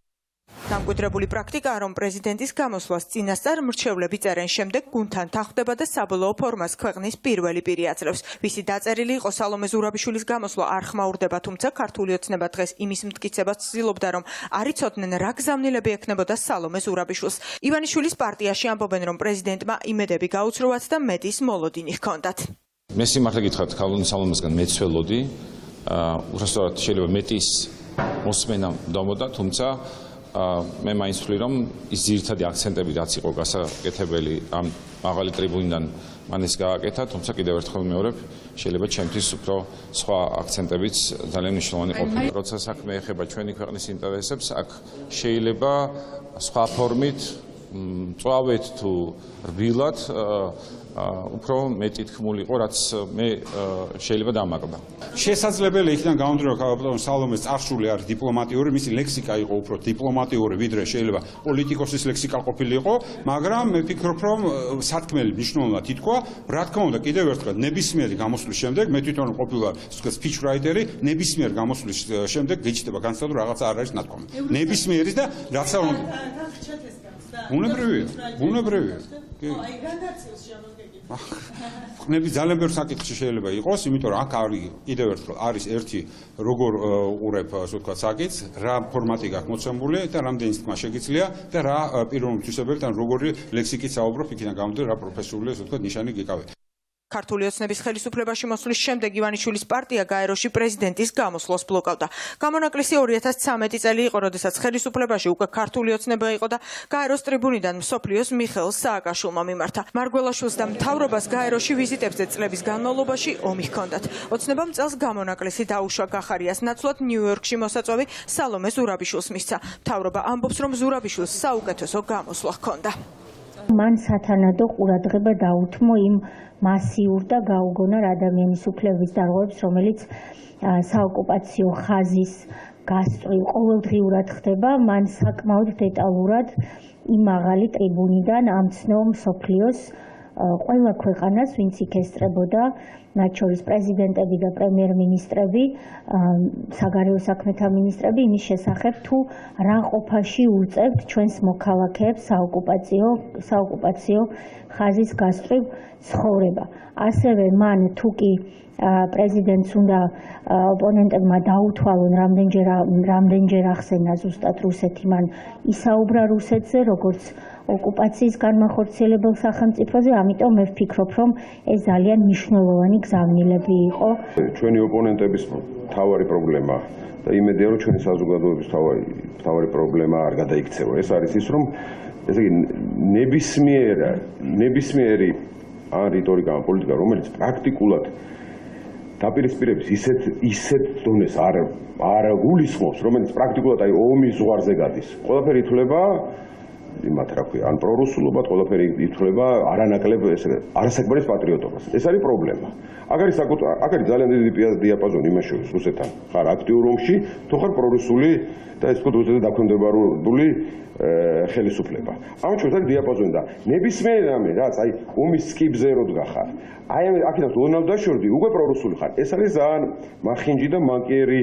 დამკვიდრებული პრაქტიკაა, რომ პრეზიდენტის გამოსვლას წინასწარ მრჩევლები წერენ, შემდეგ გუნდთან თანხმდება და საბოლოო ფორმას ქვეყნის პირველი პირი აძლევს. ვისი დაწერილი იყო სალომე ზურაბიშვილის გამოსვლა არ ხმაურდება, თუმცა ქართული ოცნება დღეს იმის მტკიცებას ცდილობდა, რომ არ იცოდნენ რა გზავნილები ექნებოდა სალომე ზურაბიშვილს. ივანიშვილის პარტიაში ამბობენ, რომ პრეზიდენტმა იმედები გაუცროვათ და მეტის მოლოდინი ჰქონდათ. მე სიმართლე გითხრათ, სალომესგან მეც ველოდი, უბრალოდ შეიძლება მეტის მოსმენა დამოდა, თუმცა მე მაინც ვთვლი, რომ ის ძირითადი აქცენტები რაც იყო გასაკეთებელი ამ მაღალი ტრიბუნიდან მან ის გააკეთა, თუმცა კიდევ ერთხელ ვიმეორებ, შეიძლება ჩემთვის უფრო სხვა აქცენტებიც ძალიან მნიშვნელოვანი ყოფილიყო. როცა საქმე ეხება ჩვენი ქვეყნის ინტერესებს, აქ შეიძლება სხვა ფორმით მწვავედ თუ რბილად უფრო მეტი თქმულიყო, რაც მე შეიძლება დამაკდა. შესაძლებელი იქიდან გამომდინარე, რომ სალომეს წარსული არის დიპლომატიური, მისი ლექსიკა იყო უფრო დიპლომატიური, ვიდრე შეიძლება პოლიტიკოსის ლექსიკა ყოფილიყო, მაგრამ მე ვფიქრობ, რომ სათქმელი მნიშვნელოვნად ითქვა, რა თქმა უნდა, კიდევ ერთხელ ნებისმიერი გამოსვლის შემდეგ, მე თვითონ ყოფილა speech writer-ი, ნებისმიერ გამოსვლის შემდეგ გეჩნდება განცდა, რომ რაღაცა არ არის ნათქვამი. ნებისმიერი და რაც არ უნდა. ბუნებრივია. ხნები ძალიან ბევრ საკითხში შეიძლება იყოს, იმიტომ რომ აქ არის კიდევ ერთხელ არის ერთი როგორ უყურებ, ასე ვთქვათ, საკითხს, რა ფორმატი გაქვს მოცემული და რამდენი თქმა შეგიძლია და რა პიროვნულ თვისებებთან როგორი ლექსიკით საუბრობ, იქიდან გამომდინარე რა პროფესიული, ასე ვთქვათ, ნიშანი გიკავეთ. ქართული ოცნების ხელისუფლებაში მოსვლის შემდეგ ივანიშვილის პარტია გაეროში პრეზიდენტის გამოსვლას ბლოკავდა. გამონაკლისი 2013 წელი იყო, როდესაც ხელისუფლებაში უკვე ქართული ოცნება იყო და გაეროს ტრიბუნიდან მსოფლიოს მიხეილ სააკაშვილმა მიმართა. მარგველაშვილს და მთავრობას გაეროში ვიზიტებზე წლების განმავლობაში ომი ჰქონდათ. ოცნებამ წელს გამონაკლისი დაუშვა გახარიას ნაცვლად ნიუ-იორკში მოსაწვევი სალომე ზურაბიშვილს მისცა. მთავრობა ამბობს, რომ ზურაბიშვილს საუკეთესო გამოსვლა ჰქონდა. მან სათანადო ყურადღება დაუთმო იმ მასიურ და გაუგონარ ადამიანის უფლების დარღვევებს, რომელიც საოკუპაციო ხაზის გასწვრივ ყოველდღიურად ხდება. მან საკმაოდ დეტალურად იმ მაღალი ტრიბუნიდან ამცნო მსოფლიოს ყველა ქვეყანას, ვინც იქ ესწრებოდა, მათ შორის პრეზიდენტები და პრემიერ-მინისტრები, საგარეო საქმეთა მინისტრები, იმის შესახებ, თუ რა ყოფაში უწევთ ჩვენს მოქალაქეებს საოკუპაციო ხაზის გასწვრივ ცხოვრება. ასევე მან თუ კი პრეზიდენტს უნდა ოპონენტებმა დაუთვალონ რამდენჯერ ახსენა ზუსტად რუსეთი, მან ისაუბრა რუსეთზე, როგორც ოკუპაციის განმახორციელებელ სახელმწიფოზე, ამიტომ მე ვფიქრობ, რომ ეს ძალიან მნიშვნელოვანი გზავნილები იყო. ჩვენი ოპონენტების მთავარი პრობლემა და იმედია, რომ ჩვენი საზოგადოების მთავარი პრობლემა არ გადაიქცევა. ეს არის ის, რომ ესე იგი ნებისმიერი რიტორიკა ან პოლიტიკა, რომელიც პრაქტიკულად დაპირისპირების ისეთ დონეს არ გულისხმობს, რომელიც პრაქტიკულად ომის ზღვარზე გადის. ყველაფერი ითვლება იმათ რა ქვია, ან პრორუსულობად, ყველაფერი ითვლება არანაკლებ არასაკმარის პატრიოტობას. ეს არის პრობლემა. აქ არის ძალიან დიდი დიაპაზონი იმას შორის, რუსეთთან ხარ აქტიურ ომში, თუ ხარ პრორუსული და ეს თქო რუსეთზე დაქვემდებარებული ხელისუფლება. ამ შორის არის დიაპაზონი და ნებისმიერ რამე, რაც ომის სკიბზე როდგა ხარ, აქედან ლონავ დაშორდი, უკვე პრორუსული ხარ. ეს არის ძალიან მახინჯი და მანკიერი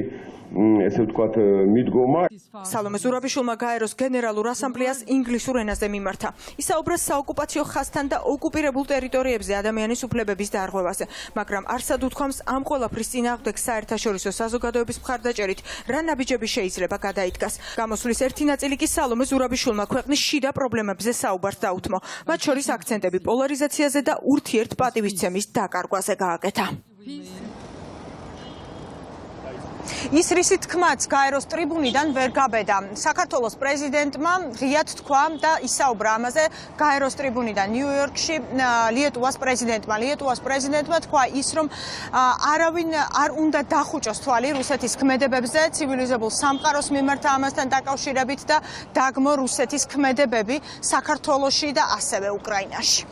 ესე ვთქვათ მიდგომა. სალომე ზურაბიშვილმა გაეროს გენერალურ ასამბლეას ინგლისურ ენაზე მიმართა. ისაუბრა საოკუპაციო ხაზთან და ოკუპირებულ ტერიტორიებზე ადამიანის უფლებების დარღვევაზე, მაგრამ არსად უთქვამს ამ ყველაფრის წინააღმდეგ საერთაშორისო საზოგადოების მხარდაჭერით რა ნაბიჯები შეიძლება გადაიდგას. გამოსვლის ერთი ნაწილი კი სალომე ზურაბიშვილმა ქვეყნის შიდა პრობლემებზე საუბარს დაუთმო. მათ შორის აქცენტები პოლარიზაციაზე და ურთიერთპატივისცემის დაკარგვაზე გააკეთა. ის რისი თქმაც გაეროს ტრიბუნიდან ვერ გაბედა. საქართველოს პრეზიდენტმა ღიად თქვა და ისაუბრა ამაზე გაეროს ტრიბუნიდან ნიუ-იორკში ლიეტუვას პრეზიდენტმა თქვა ის, რომ არავინ არ უნდა დახუჭოს თვალი რუსეთის ქმედებებზე ცივილიზებულ სამყაროს მიმართ ამასთან დაკავშირებით და დაგმო რუსეთის ქმედებები საქართველოში და ასევე უკრაინაში.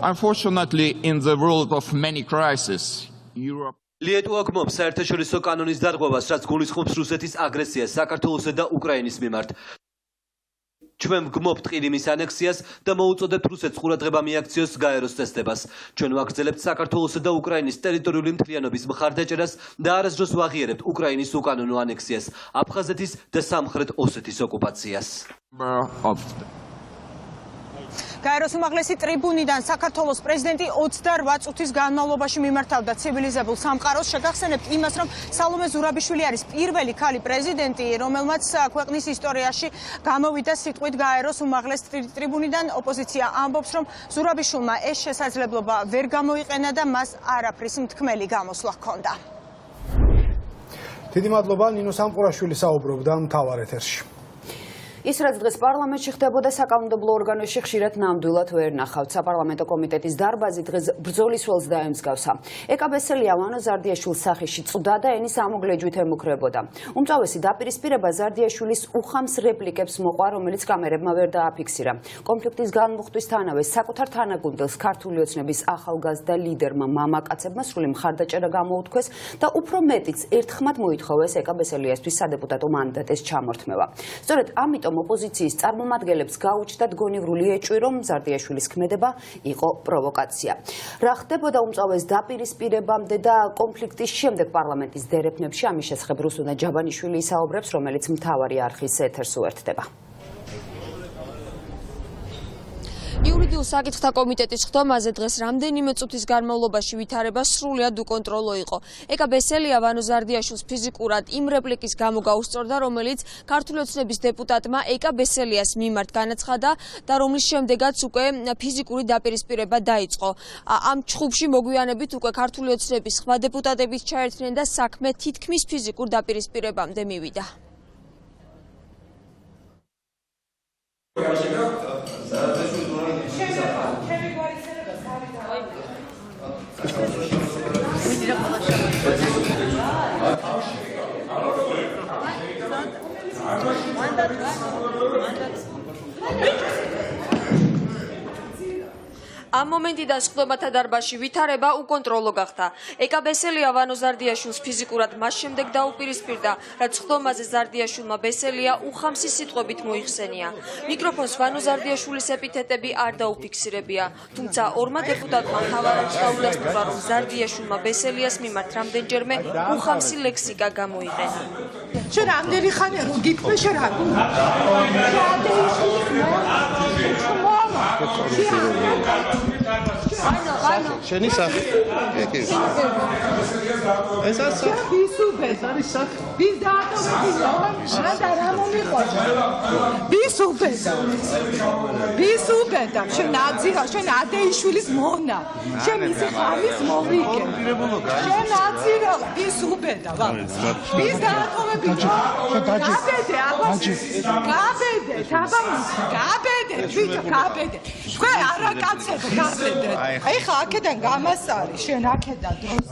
Unfortunately, in the world of many crises, Europe ლიეტუვა გმობს საერთაშორისო კანონის დარღვევას, რაც გულისხმობს რუსეთის აგრესიას საქართველოსა და უკრაინის მიმართ. ჩვენ ვგმობთ ყირიმის ანექსიას და მოუწოდებთ რუსეთს ყურადღება მიაქციოს გაეროს წესდებას. ჩვენ ვაგრძელებთ საქართველოსა და უკრაინის ტერიტორიული მთლიანობის მხარდაჭერას და არასდროს ვაღიარებთ უკრაინის უკანონო ანექსიას, აფხაზეთის და სამხრეთ ოსეთის ოკუპაციას. გაეროს უმაღლესი ტრიბუნიდან საქართველოს პრეზიდენტი 28 წუთის განმავლობაში მიმართავდა ცივილიზებულ სამყაროს. შეგახსენებთ იმას, რომ სალომე ზურაბიშვილი არის პირველი ქალი პრეზიდენტი, რომელმაც ქვეყნის ისტორიაში გამოვიდა სიტყვით გაეროს უმაღლეს ტრიბუნიდან. ოპოზიცია ამბობს, რომ ზურაბიშვილმა ეს შესაძლებლობა ვერ გამოიყენა და მას არაფრის მთქმელი გამოსვლა ჰქონდა. დიდი მადლობა ნინო სამყურაშვილი საუბრობდა მთავარ ეთერში. ის რაც დღეს პარლამენტში ხდებოდა საკანონმდებლო ორგანოში ხშირად ნამდვილად ვერ ნახავთ. საპარლამენტო კომიტეტის დარბაზი დღეს ბრძოლის ველს დაემსგავსა. ეკაბესელია ვანო ზარდიაშვილის სახეში წვდა და ენის ამოგლეჯვით ემუქრებოდა. უმწავესი დაპირისპირება ზარდიაშვილის უხამს რეპლიკებს მოყვა, რომელიც კამერებმა ვერ დააფიქსირა. კონფლიქტის განმუხტვისთანავე საკუთარ თანაგუნდელს ქართული ოცნების ახალგაზრდა ლიდერმა მამაკაცებმა სრული მხარდაჭერა გამოუთქვეს და უფრო მეტიც ერთხმად მოითხოვეს ეკაბესელიასთვის სადეპუტატო მანდატის ჩამორთმევა. სწორედ ამიტომ ოპოზიციის წარმომადგენლებს გაუჩნდათ გონივრული ეჭვი, რომ ზარდიაშვილის ქმედება იყო პროვოკაცია. რა ხდებოდა უმწავეს დაპირისპირებამდე და კონფლიქტის შემდეგ პარლამენტის დერეფნებში, ამის შესახებ რუსუნა ჯაბანიშვილი ისაუბრებს, რომელიც მთავარი არხის ეთერს უერთდება. იურიდიულ საკითხთა კომიტეტის ხდომაზე დღეს რამდენიმე წუთის განმავლობაში ვითარება სრულად უკონტროლო იყო. ეკაბესელია ვანო ზარდიაშვილს ფიზიკურად იმ რეპლიკის გამო გაუსწორდა, რომელიც ქართული ოცნების დეპუტატმა ეკაბესელიას მიმართ განაცხადა და რომლის შემდეგაც უკვე ფიზიკური დაპირისპირება დაიწყო. ამ ჩხუბში მოგვიანებით უკვე ქართული ოცნების სხვა დეპუტატებიც ჩაერთნენ და საქმე თითქმის ფიზიკურ დაპირისპირებამდე მივიდა. ამ მომენტიდან სხდომათა დარბაზში ვითარება უკონტროლო გახდა. ეკაბესელია ვანო ზარდიაშვილს ფიზიკურად მას შემდეგ დაუპირისპირდა, რაც სხდომაზე ზარდიაშვილმა ბესელია უხამსი სიტყვებით მოიხსენია. მიკროფონს ვანო ზარდიაშვილის ეპითეტები არ დაუფიქსირებია, თუმცა ორმა დეპუტატმა მთავარად დაუდასტურა, რომ ზარდიაშვილმა ბესელიას მიმართ რამდენჯერმე უხამსი ლექსიკა გამოიყენა. შენ ამდენი ხანია რომ გიქმე შენ რა შენი სახე ეს ასე ვისუბეს არის სახე ვის დაატოვებინა და რა მომიყვანა ვისუბედა შენ აძირა შენ ადეიშვილის მონა შენ მისი ხალის მოვიგე შენ აძირა ვისუბედა ვის დაატოვებინა გაბედე აბაში გაბედე თაბამისი გაბედე ვიჭო გაბედე თქვენ არაკაცები გაბედე აი ხა აქედან გამასარი შენ აქედან დროს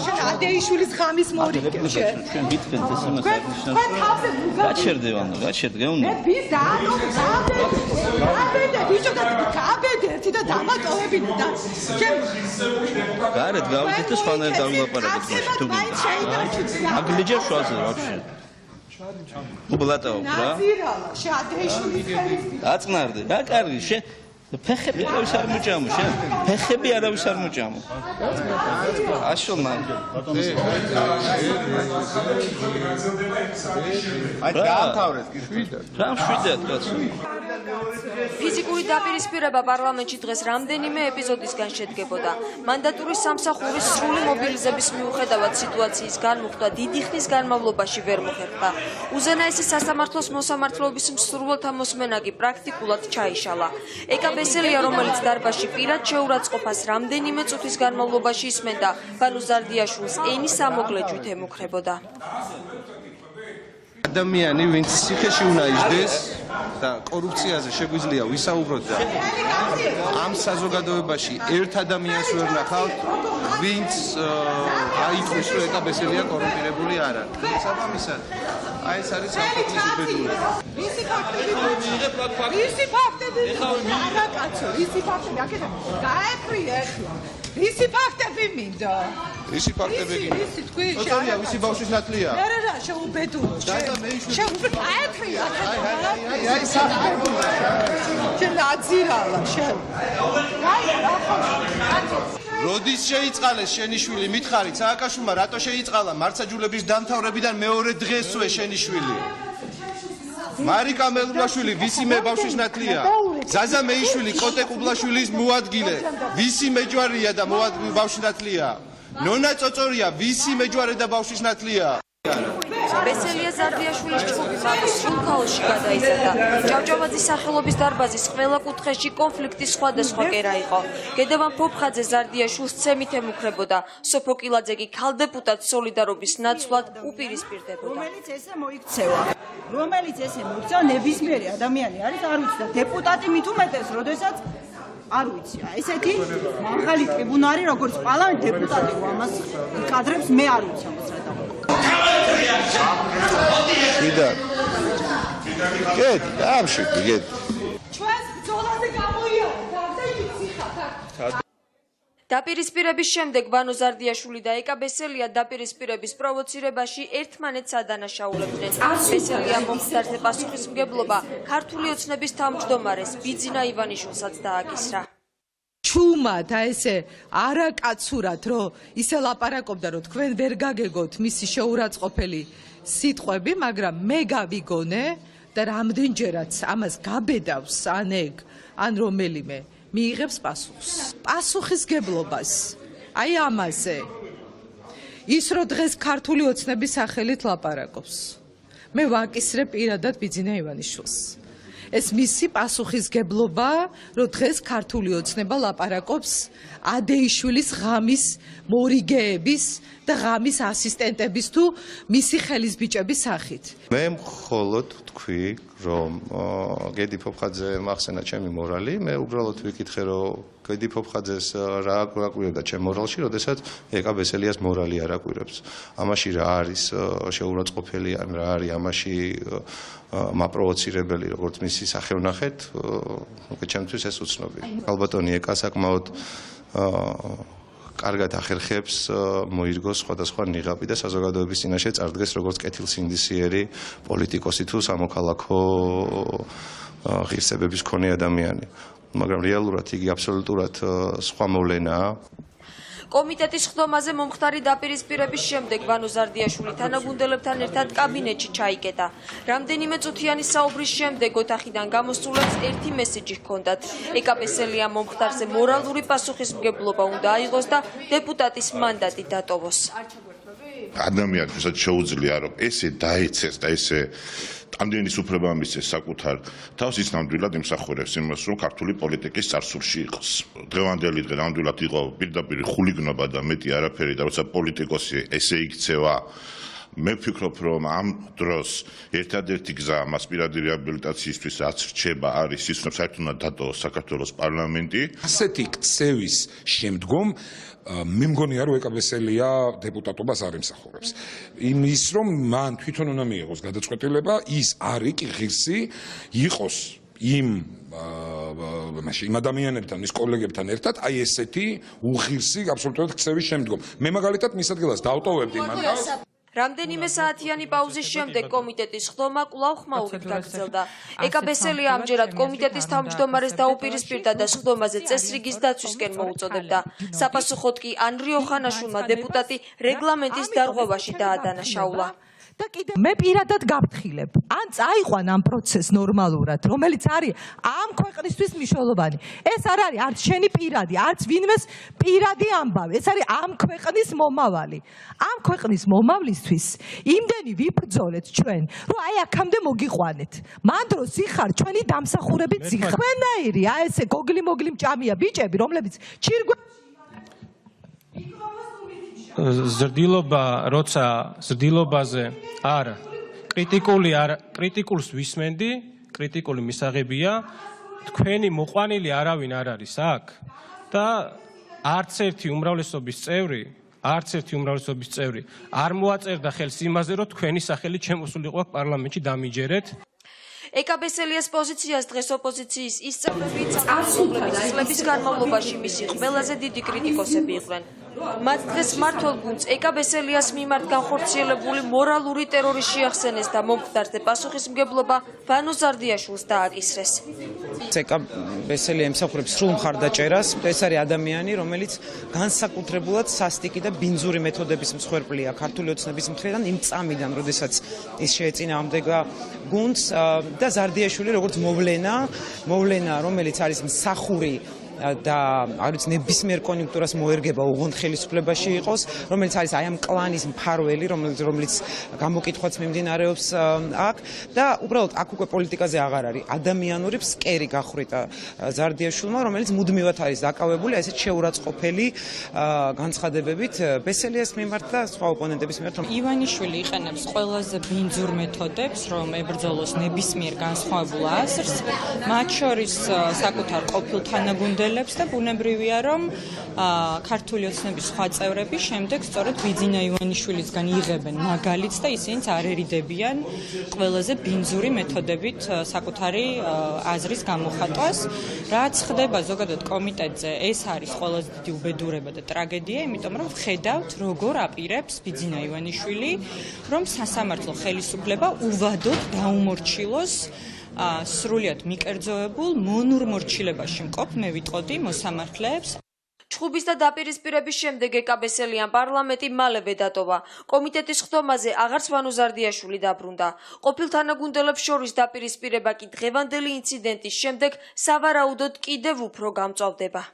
შენ ადეიშვილის ხამის მორიგე შენ გითხრეთ ეს იმას თქვენ თავზე გაჩერდევანო გაჩერდგეუნო ვის დაატოვებინა გაბედე ვიჭო გაბედე ერთი და დამატოვებინა და შენ გარეთ გავიდეთ და სხვანაირ დავილაპარაკეთ მაშინ თუ გინდა აგლიჯერ შუაზე ვაფშე უბლატაო რა შადეიშვილის ხელის აწნარდე რა კარგი შენ ფეხები არავის არ მოჭამო შენ ფეხები არავის არ მოჭამო აშონა აი დაამთავრეთ კი რა შვიდად კაცო ფიზიკური დაპირისპირება პარლამენტში დღეს რამდენიმე ეპიზოდისგან შედგებოდა. მანდატური სამსახურის სრული მობილიზების მიუხედავად სიტუაციის განმუხტვა დიდი ხნის განმავლობაში ვერ მოხერხდა. უზენაესი სასამართლოს მოსამართლეობის მსურველთა მოსმენა კი პრაქტიკულად ჩაიშალა. ეკაბესელია, რომელიც დარბაზში პირად შეურაცხყოფას რამდენიმე წუთის განმავლობაში ისმენდა, ვანო ზარდიაშვილს ენის ამოგლეჯვით ემუქრებოდა. ადამიანი, ვინც ციხეში უნდა იჯდეს და კორუფციაზე შეგვიძლია ვისაუბროთ და ამ საზოგადოებაში ერთ ადამიანს ვერ ნახავთ, ვინც აიტყვის, რომ ეკაბესელია კორუმპირებული არ არის. საბამისად, აი ეს არის სამართლის უბედურება. ვისი ფაქტები? არა კაცო, ვისი ფაქტები? აქედან გაეკრია ახლა. ვისი ფაქტები მინდა? ვისი ფაქტები გინდა? ვისი თქვი? ოწონია, ვისი ბავშვის ნათლია? რა, შეუბედურე. შეუბედურე. აეკრია. აი, საფრთხე. შენ აძირალა, შენ. როდის შეიწყალეს შენი შვილი? მითხარით, სააკაშვილმა რატო შეიწყალა მარცაჯულების დამთავრებიდან მეორე დღესვე შენი შვილი? მარიკა მელულაშვილი ვისი მე ბავშვის ნათლია? ზაზა მეიშვილი კოტე კუბლაშვილის მოადგილე ვისი მეჯვარია და ბავშვის ნათლია? ნონა წოწორია ვისი მეჯვარე და ბავშვის ნათლია? ბესელია ზარდიაშვილის ჩხუბი მარტო სრულ ქაოსში გადაიზარდა. ჭავჭავაძის სახელობის დარბაზის ყველა კუთხეში კონფლიქტის სხვადასხვა კერა იყო. გედევან ფოფხაძე ზარდიაშვილს ცემით ემუქრებოდა. სოფოკილაძე კი ქალდეპუტატ სოლიდარობის ნაცვლად უპირისპირდებოდა. რომელიც ესე მოიქცევა. რომელიც ესე მოიქცევა ნებისმიერი ადამიანი არის, არ ვიცი და დეპუტატი მით უმეტეს, როდესაც არ ვიცი, ესეთი მაღალი ტრიბუნარი, როგორც პარლამენტ დეპუტატი ამას იკადრებს, მე არ ვიცი ამას რა და ვიდა გედი ამში გედი ჩვენს ბრძოლაზე გამოიარეთ და იციხათ დაპირისპირების შემდეგ ვანო ზარდიაშვილი და ეკაბესელია დაპირისპირების პროვოცირებაში ერთმანეთს ადანაშაულებდნენ. ბესელია მომხდარზე პასუხისმგებლობა ქართული ოცნების თავმჯდომარეს ბიძინა ივანიშვილსაც დააკისრა. ჩუმად ესე არაკაცურად რომ ისე ლაპარაკობდა რომ თქვენ ვერ გაგეგოთ მისი შეურაცხყოფელი სიტყვები, მაგრამ მე გავიგონე და რამდენჯერაც ამას გაბედავს ან ეგ ან რომელიმე მიიღებს პასუხს. პასუხისგებლობას აი ამაზე ის რო დღეს ქართული ოცნების სახელით ლაპარაკობს. მე ვაკისრებ პირადად ბიძინა ივანიშვილს. ეს მისი პასუხისგებლობა, რომ დღეს ქართული ოცნება ლაპარაკობს ადეიშვილის ღამის მორიგეების და ღამის ასისტენტების თუ მისი ხელის ბიჭების სახით. მე მხოლოდ თქვი, რომ გედი ფოფხაძე მახსენა ჩემი მორალი, მე უბრალოდ ვიკითხე, რომ გედი ფოფხაძეს რა აკვირებდა ჩემ მორალში, როდესაც ეკა ბესელიას მორალი არ აკვირებს. ამაში რა არის შეურაცხყოფელი, ან რა არის ამაში მაპროვოცირებელი, როგორც მისი სახე ვნახეთ, ჩემთვის ეს უცნობია. ალბათონი ეკა საკმაოდ კარგად ახერხებს მოირგოს სხვადასხვა ნიღაბი და საზოგადოების წინაშე წარდგეს როგორც კეთილსინდისიერი პოლიტიკოსი თუ სამოქალაქო ღირსებების მქონე ადამიანი. მაგრამ რეალურად იგი აბსოლუტურად სხვა მოვლენაა. კომიტეტის ხდომაზე მომხდარი დაპირისპირების შემდეგ ვანო ზარდიაშვილი თანაგუნდელებთან ერთად კაბინეტში ჩაიკეტა. რამდენიმე წუთიანი საუბრის შემდეგ ოთახიდან გამოსულებს ერთი მესიჯი ჰქონდათ. ეკაბესელია მომხდარზე მორალური პასუხისმგებლობა უნდა აიღოს და დეპუტატის მანდატი დატოვოს. ადამიანებსაც შეუძლია რომ ესე დაეცეს და ესე ამდენის უფლება მისცეს საკუთარ თავს, ის ნამდვილად იმსახურებს იმას, რომ ქართული პოლიტიკის წარსულში იყოს. დღევანდელი დღე ნამდვილად იყო პირდაპირ ხულიგნობა და მეტი არაფერი და როცა პოლიტიკოსი ესე იქცევა, მე ვფიქრობ, რომ ამ დროს ერთადერთი გზა მას პირადი რეაბილიტაციისთვის რაც რჩება არის ის, რომ საერთოდ უნდა დატოვოს საქართველოს პარლამენტი. ასეთი ქცევის შემდგომ მე მგონია რომ ეკაბესელია დეპუტატობას არ ემსახურებს. იმის რომ მან თვითონ უნდა მიიღოს გადაწყვეტილება, ის არის კი ღირსი იყოს იმ ადამიანებთან, ის კოლეგებთან ერთად, აი ესეთი უღირსი აბსოლუტურად ქცევის შემდგომ. მე მაგალითად მის ადგილას დავტოვებდი მან თავს. რამდენიმე საათიანი პაუზის შემდეგ კომიტეტის ხდომა კვლავ ხმაურით გაგრძელდა. ეკაბესელია ამჯერად კომიტეტის თავმჯდომარეს დაუპირისპირდა და ხდომაზე წესრიგის დაცვისკენ მოუწოდებდა. საპასუხოდ კი ანრი ოხანაშვილმა დეპუტატი რეგლამენტის დარღვევაში დაადანაშაულა. მე პირადად გავთხილებ, ან წაიყვან ამ პროცესს ნორმალურად, რომელიც არის ამ ქვეყნისთვის მნიშვნელოვანი. ეს არ არის არც შენი პირადი, არც ვინმეს პირადი ამბავი. ეს არის ამ ქვეყნის მომავალი. ამ ქვეყნის მომავლისთვის იმდენი ვიბრძოლეთ ჩვენ, რომ აი აქამდე მოგიყვანეთ. მან დროს იხარ ჩვენი დამსახურებით ზიხარ. ჩვენაირი, აი ესე გოგლი-მოგლი მჭამია ბიჭები, რომლებიც ზრდილობა, როცა ზრდილობაზე არ კრიტიკულს ვისმენდი, კრიტიკული მისაღებია, თქვენი მოყვანილი არავინ არ არის აქ და არც ერთი უმრავლესობის წევრი არ მოაწერდა ხელს იმაზე, რომ თქვენი სახელი შემოსულიყო აქ პარლამენტში დამიჯერეთ. ეკაბესელიას პოზიციას დღეს ოპოზიციის ის წევრები წარსულების წლების განმავლობაში მისი ყველაზე დიდი კრიტიკოსები იყვნენ. მათ დღეს მმართველ გუნდს ეკაბესელიას მიმართ განხორციელებული მორალური ტერორი შეახსენეს და მომხდარზე პასუხისმგებლობა ვანო ზარდიაშვილს დააკისრეს. ეკაბესელია ემსახურებს სრულ მხარდაჭერას. ეს არის ადამიანი, რომელიც განსაკუთრებულად სასტიკი და ბინძური მეთოდების მსხვერპლია ქართული ოცნების მხრიდან იმ წამიდან, როდესაც ის შეეწინააღმდეგა გუნდს და ზარდიაშვილი როგორც მოვლენა, რომელიც არის მსახური და არ ვიცი ნებისმიერ კონიუნქტურას მოერგება უღონდ ხელისუფლებაში იყოს, რომელიც არის აი ამ კლანის მფარველი, რომელიც გამოკითხვაც მიმდინარეობს აქ და უბრალოდ აქ უკვე პოლიტიკაზე აღარ არის ადამიანური ფსკერი გახვრიტა ზარდიაშვილმა, რომელიც მუდმივად არის დაკავებული ესეთ შეურაცხყოფელი განცხადებებით ბესელიას მიმართ და სხვა ოპონენტების მიმართ. ივანიშვილი იყენებს ყველაზე ბინძურ მეთოდებს, რომ ებრძოლოს ნებისმიერ განსხვავებულ აზრს, მათ შორის საკუთარ ყოფილ თანაგუნდელებს და ბუნებრივია, რომ ქართული ოცნების სხვა წევრები შემდეგ სწორედ ბიძინა ივანიშვილისგან იღებენ მაგალითს და ისინიც არ ერიდებიან ყველაზე ბინძური მეთოდებით საკუთარი აზრის გამოხატვას. რაც ხდება ზოგადად კომიტეტზე, ეს არის ყველაზე დიდი უბედურება და ტრაგედია, იმიტომ რომ ვხედავთ, როგორ აპირებს ბიძინა ივანიშვილი, რომ სასამართლო ხელისუფლება უვადოდ დაუმორჩილოს სრულიად მიკერძოებულ მონურ მორჩილებაში მყოფ, მე ვიტყოდი, მოსამართლეებს. ჩხუბის და დაპირისპირების შემდეგ ეკაბესელიან პარლამენტი მალევე დატოვა. კომიტეტის ხდომაზე აღარც ვანუზარდიაშვილი დაბრუნდა. ყოფილ თანაგუნდელებს შორის დაპირისპირება კი დღევანდელი ინციდენტის შემდეგ სავარაუდოდ კიდევ უფრო გამწვავდება.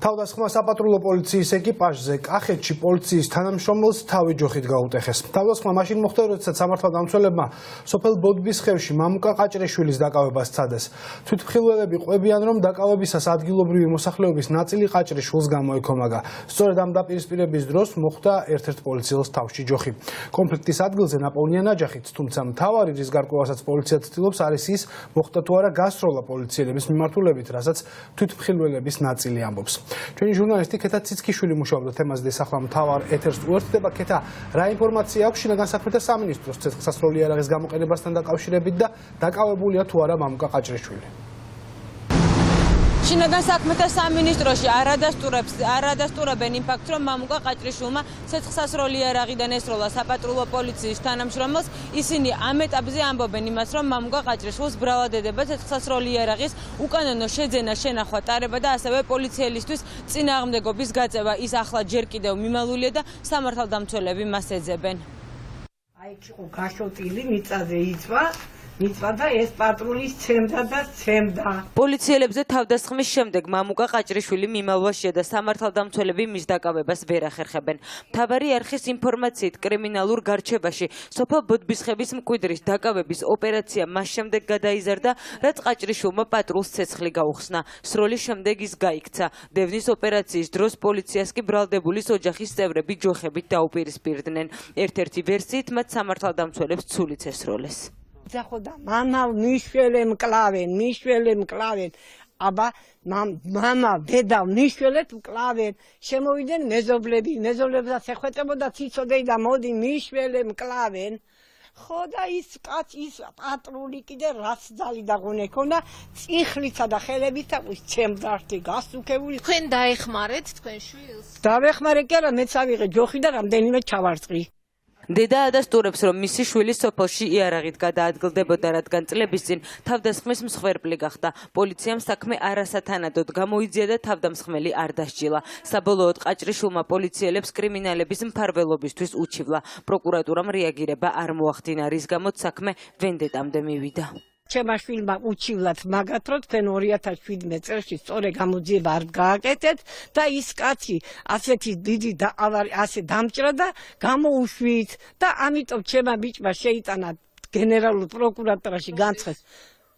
თავდასხმა საპატრულო პოლიციის ეკიპაჟზე კახეთში პოლიციის თანამშრომელს თავი ჯოხით გაუტეხეს. თავდასხმა მაშინ მოხდა, როდესაც სამართალდამცველებმა სოფელ ბოდბისხევში მამუკა ყაჭრიშვილის დაკავებას სცადეს. თვითმხილველები ყვებიან, რომ დაკავებისას ადგილობრივი მოსახლეობის ნაწილი ყაჭრიშვილს გამოეკომაგა. სწორედ ამ დაპირისპირების დროს მოხდა ერთ-ერთ პოლიციელს თავში ჯოხი. კონფლიქტის ადგილზე ნაპოვნია ნაჯახიც, თუმცა მთავარი, რის გარკვევასაც პოლიცია ცდილობს, არის ის, მოხდა თუ არა გასროლა პოლიციელების მიმართულებით, რასაც თვითმხილველების ნაწილი ამბობს. ჩვენი ჟურნალისტი ქეთა ციცქიშვილი მუშაობდა თემაზე, ახლა მთავარ ეთერს უერთდება. ქეთა, რა ინფორმაცია აქვს შინაგან საქმეთა სამინისტროს ცეცხლსასროლი იარაღის გამოყენებასთან დაკავშირებით და დაკავებულია თუ არა მამუკა ყაჭრიშვილი? შინაგან საქმეთა სამინისტროში არადასტურებენ იმ ფაქტს, რომ მამუკა ყაჭრიშვილმა ცეცხლსასროლი იარაღიდან ესროლა საპატრულო პოლიციის თანამშრომელს. ისინი ამ ეტაპზე ამბობენ იმას, რომ მამუკა ყაჭრიშვილს ბრალად ედება ცეცხლსასროლი იარაღის უკანონო შეძენა, შენახვა, ტარება და ასევე პოლიციელისთვის წინააღმდეგობის გაწევა. ის ახლა ჯერ კიდევ მიმალულია და სამართალდამცველები მას ეძებენ. აი იყო გაშოტილი მიწაზე იწვა და ეს პატრულის ცემდა და ცემდა. პოლიციელებზე თავდასხმის შემდეგ მამუკა ყაჭრიშვილი მიმალვაშია და სამართალდამცველები მის დაკავებას ვერ ახერხებენ. მთავარი არხის ინფორმაციით კრიმინალურ გარჩევაში სოფელ ბოდბისხევის მკვიდრის დაკავების ოპერაცია მას შემდეგ გადაიზარდა, რაც ყაჭრიშვილმა პატრულს ცეცხლი გაუხსნა. სროლის შემდეგ ის გაიქცა. დევნის ოპერაციის დროს პოლიციას კი ბრალდებულის ოჯახის წევრები ჯოხებით დაუპირისპირდნენ. ერთ-ერთი ვერსიით მათ სამართალდამცველებს ცულიც ესროლეს. ხოდა მამა მიშველე მკლავენ აბა მამა დედა მიშველეთ მკლავენ შემოვიდნენ მეზობლებსაც ეხვეტებოდა ციცოდეი და მოდი მიშველე მკლავენ ხოდა ის პატრული კიდე რაც ძალი დაღუნე ქონდა წიხლისა და ხელებით და ჩემდართი გასუქებული. თქვენ დაეხმარეთ თქვენ შვილს? დავეხმარე კი არა, მეც ავიღე ჯოხი და რამდენიმე ჩავარწყი. დედა ადასტურებს, რომ მისი შვილი სოფელში იარაღით გადაადგილდებოდა, რადგან წლების წინ თავდასხმის მსხვერპლი გახდა. პოლიციამ საქმე არასათანადოდ გამოიძია და თავდამსხმელი არ დასჯილა. საბოლოოდ ყაჭრიშვილმა პოლიციელებს კრიმინალების მფარველობისთვის უჩივლა. პროკურატურამ რეაგირება არ მოახდინა, რის გამოც საქმე ვენდეტამდე მივიდა. ჩემმა შვილმა უჩივლათ მაგათ, რომ თქვენ 2017 წელს სწორე გამოძიება არ გააკეთეთ და ის კაცი ასეთი დიდი და ასე დამჭრა და გამოუშვით და ამიტომ ჩემმა ბიჭმა შეიტანა გენერალურ პროკურატურაში განცხეს.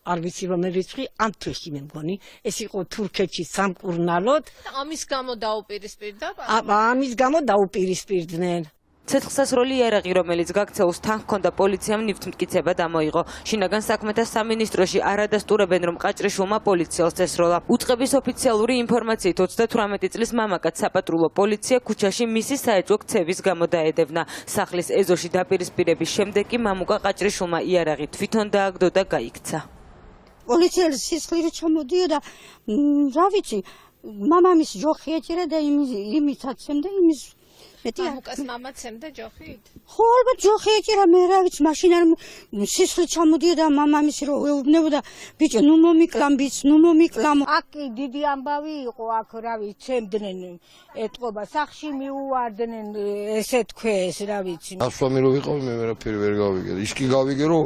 არ ვიცი რომ რიცხვი ამ თვეში მე მგონი ეს იყო თურქეთში სამკურნალოდ. ამის გამო დაუპირისპირდა? ამის გამო დაუპირისპირდნენ. ცეცხლსასროლი იარაღი, რომელიც გაქცეულს თან ჰქონდა, პოლიციამ ნივთმტკიცება დამოიღო. შინაგან საქმეთა სამინისტროში არადასტურებენ, რომ ყაჭრიშვილმა პოლიციელს ესროლა. უწყების ოფიციალური ინფორმაციით 38 წლის მამაკაც საპატრულო პოლიცია ქუჩაში მისი საეჭვო ქცევის გამო დაედევნა. სახლის ეზოში დაპირისპირების შემდეგ კი მამუკა ყაჭრიშვილმა იარაღი თვითონ დააგდო და გაიქცა. პოლიციელის სისხლი ჩამოდიოდა, რა ვიცი, მამამის ჯოხი ეჭირა და იმის აცემდა იმის მამუკას მამა ცემდა ჯოხით? ხო, ალბათ ჯოხი ეჭირა, მე რა ვიცი, მაშინ არ სისხლი ჩამოდიოდა მამამისი რომ ეუბნებოდა, ბიჭო, ნუ მომიკლამ ბიჭ, ნუ მომიკლამ. აქ დიდი ამბავი იყო, აქ რა ვიცი, ცემდნენ ეთყობა, სახში მიუვარდნენ, ესე თქვეს, რა ვიცი. ასვამი რო ვიყავი, მე ვერაფერი ვერ გავიგე. ის კი გავიგე, რომ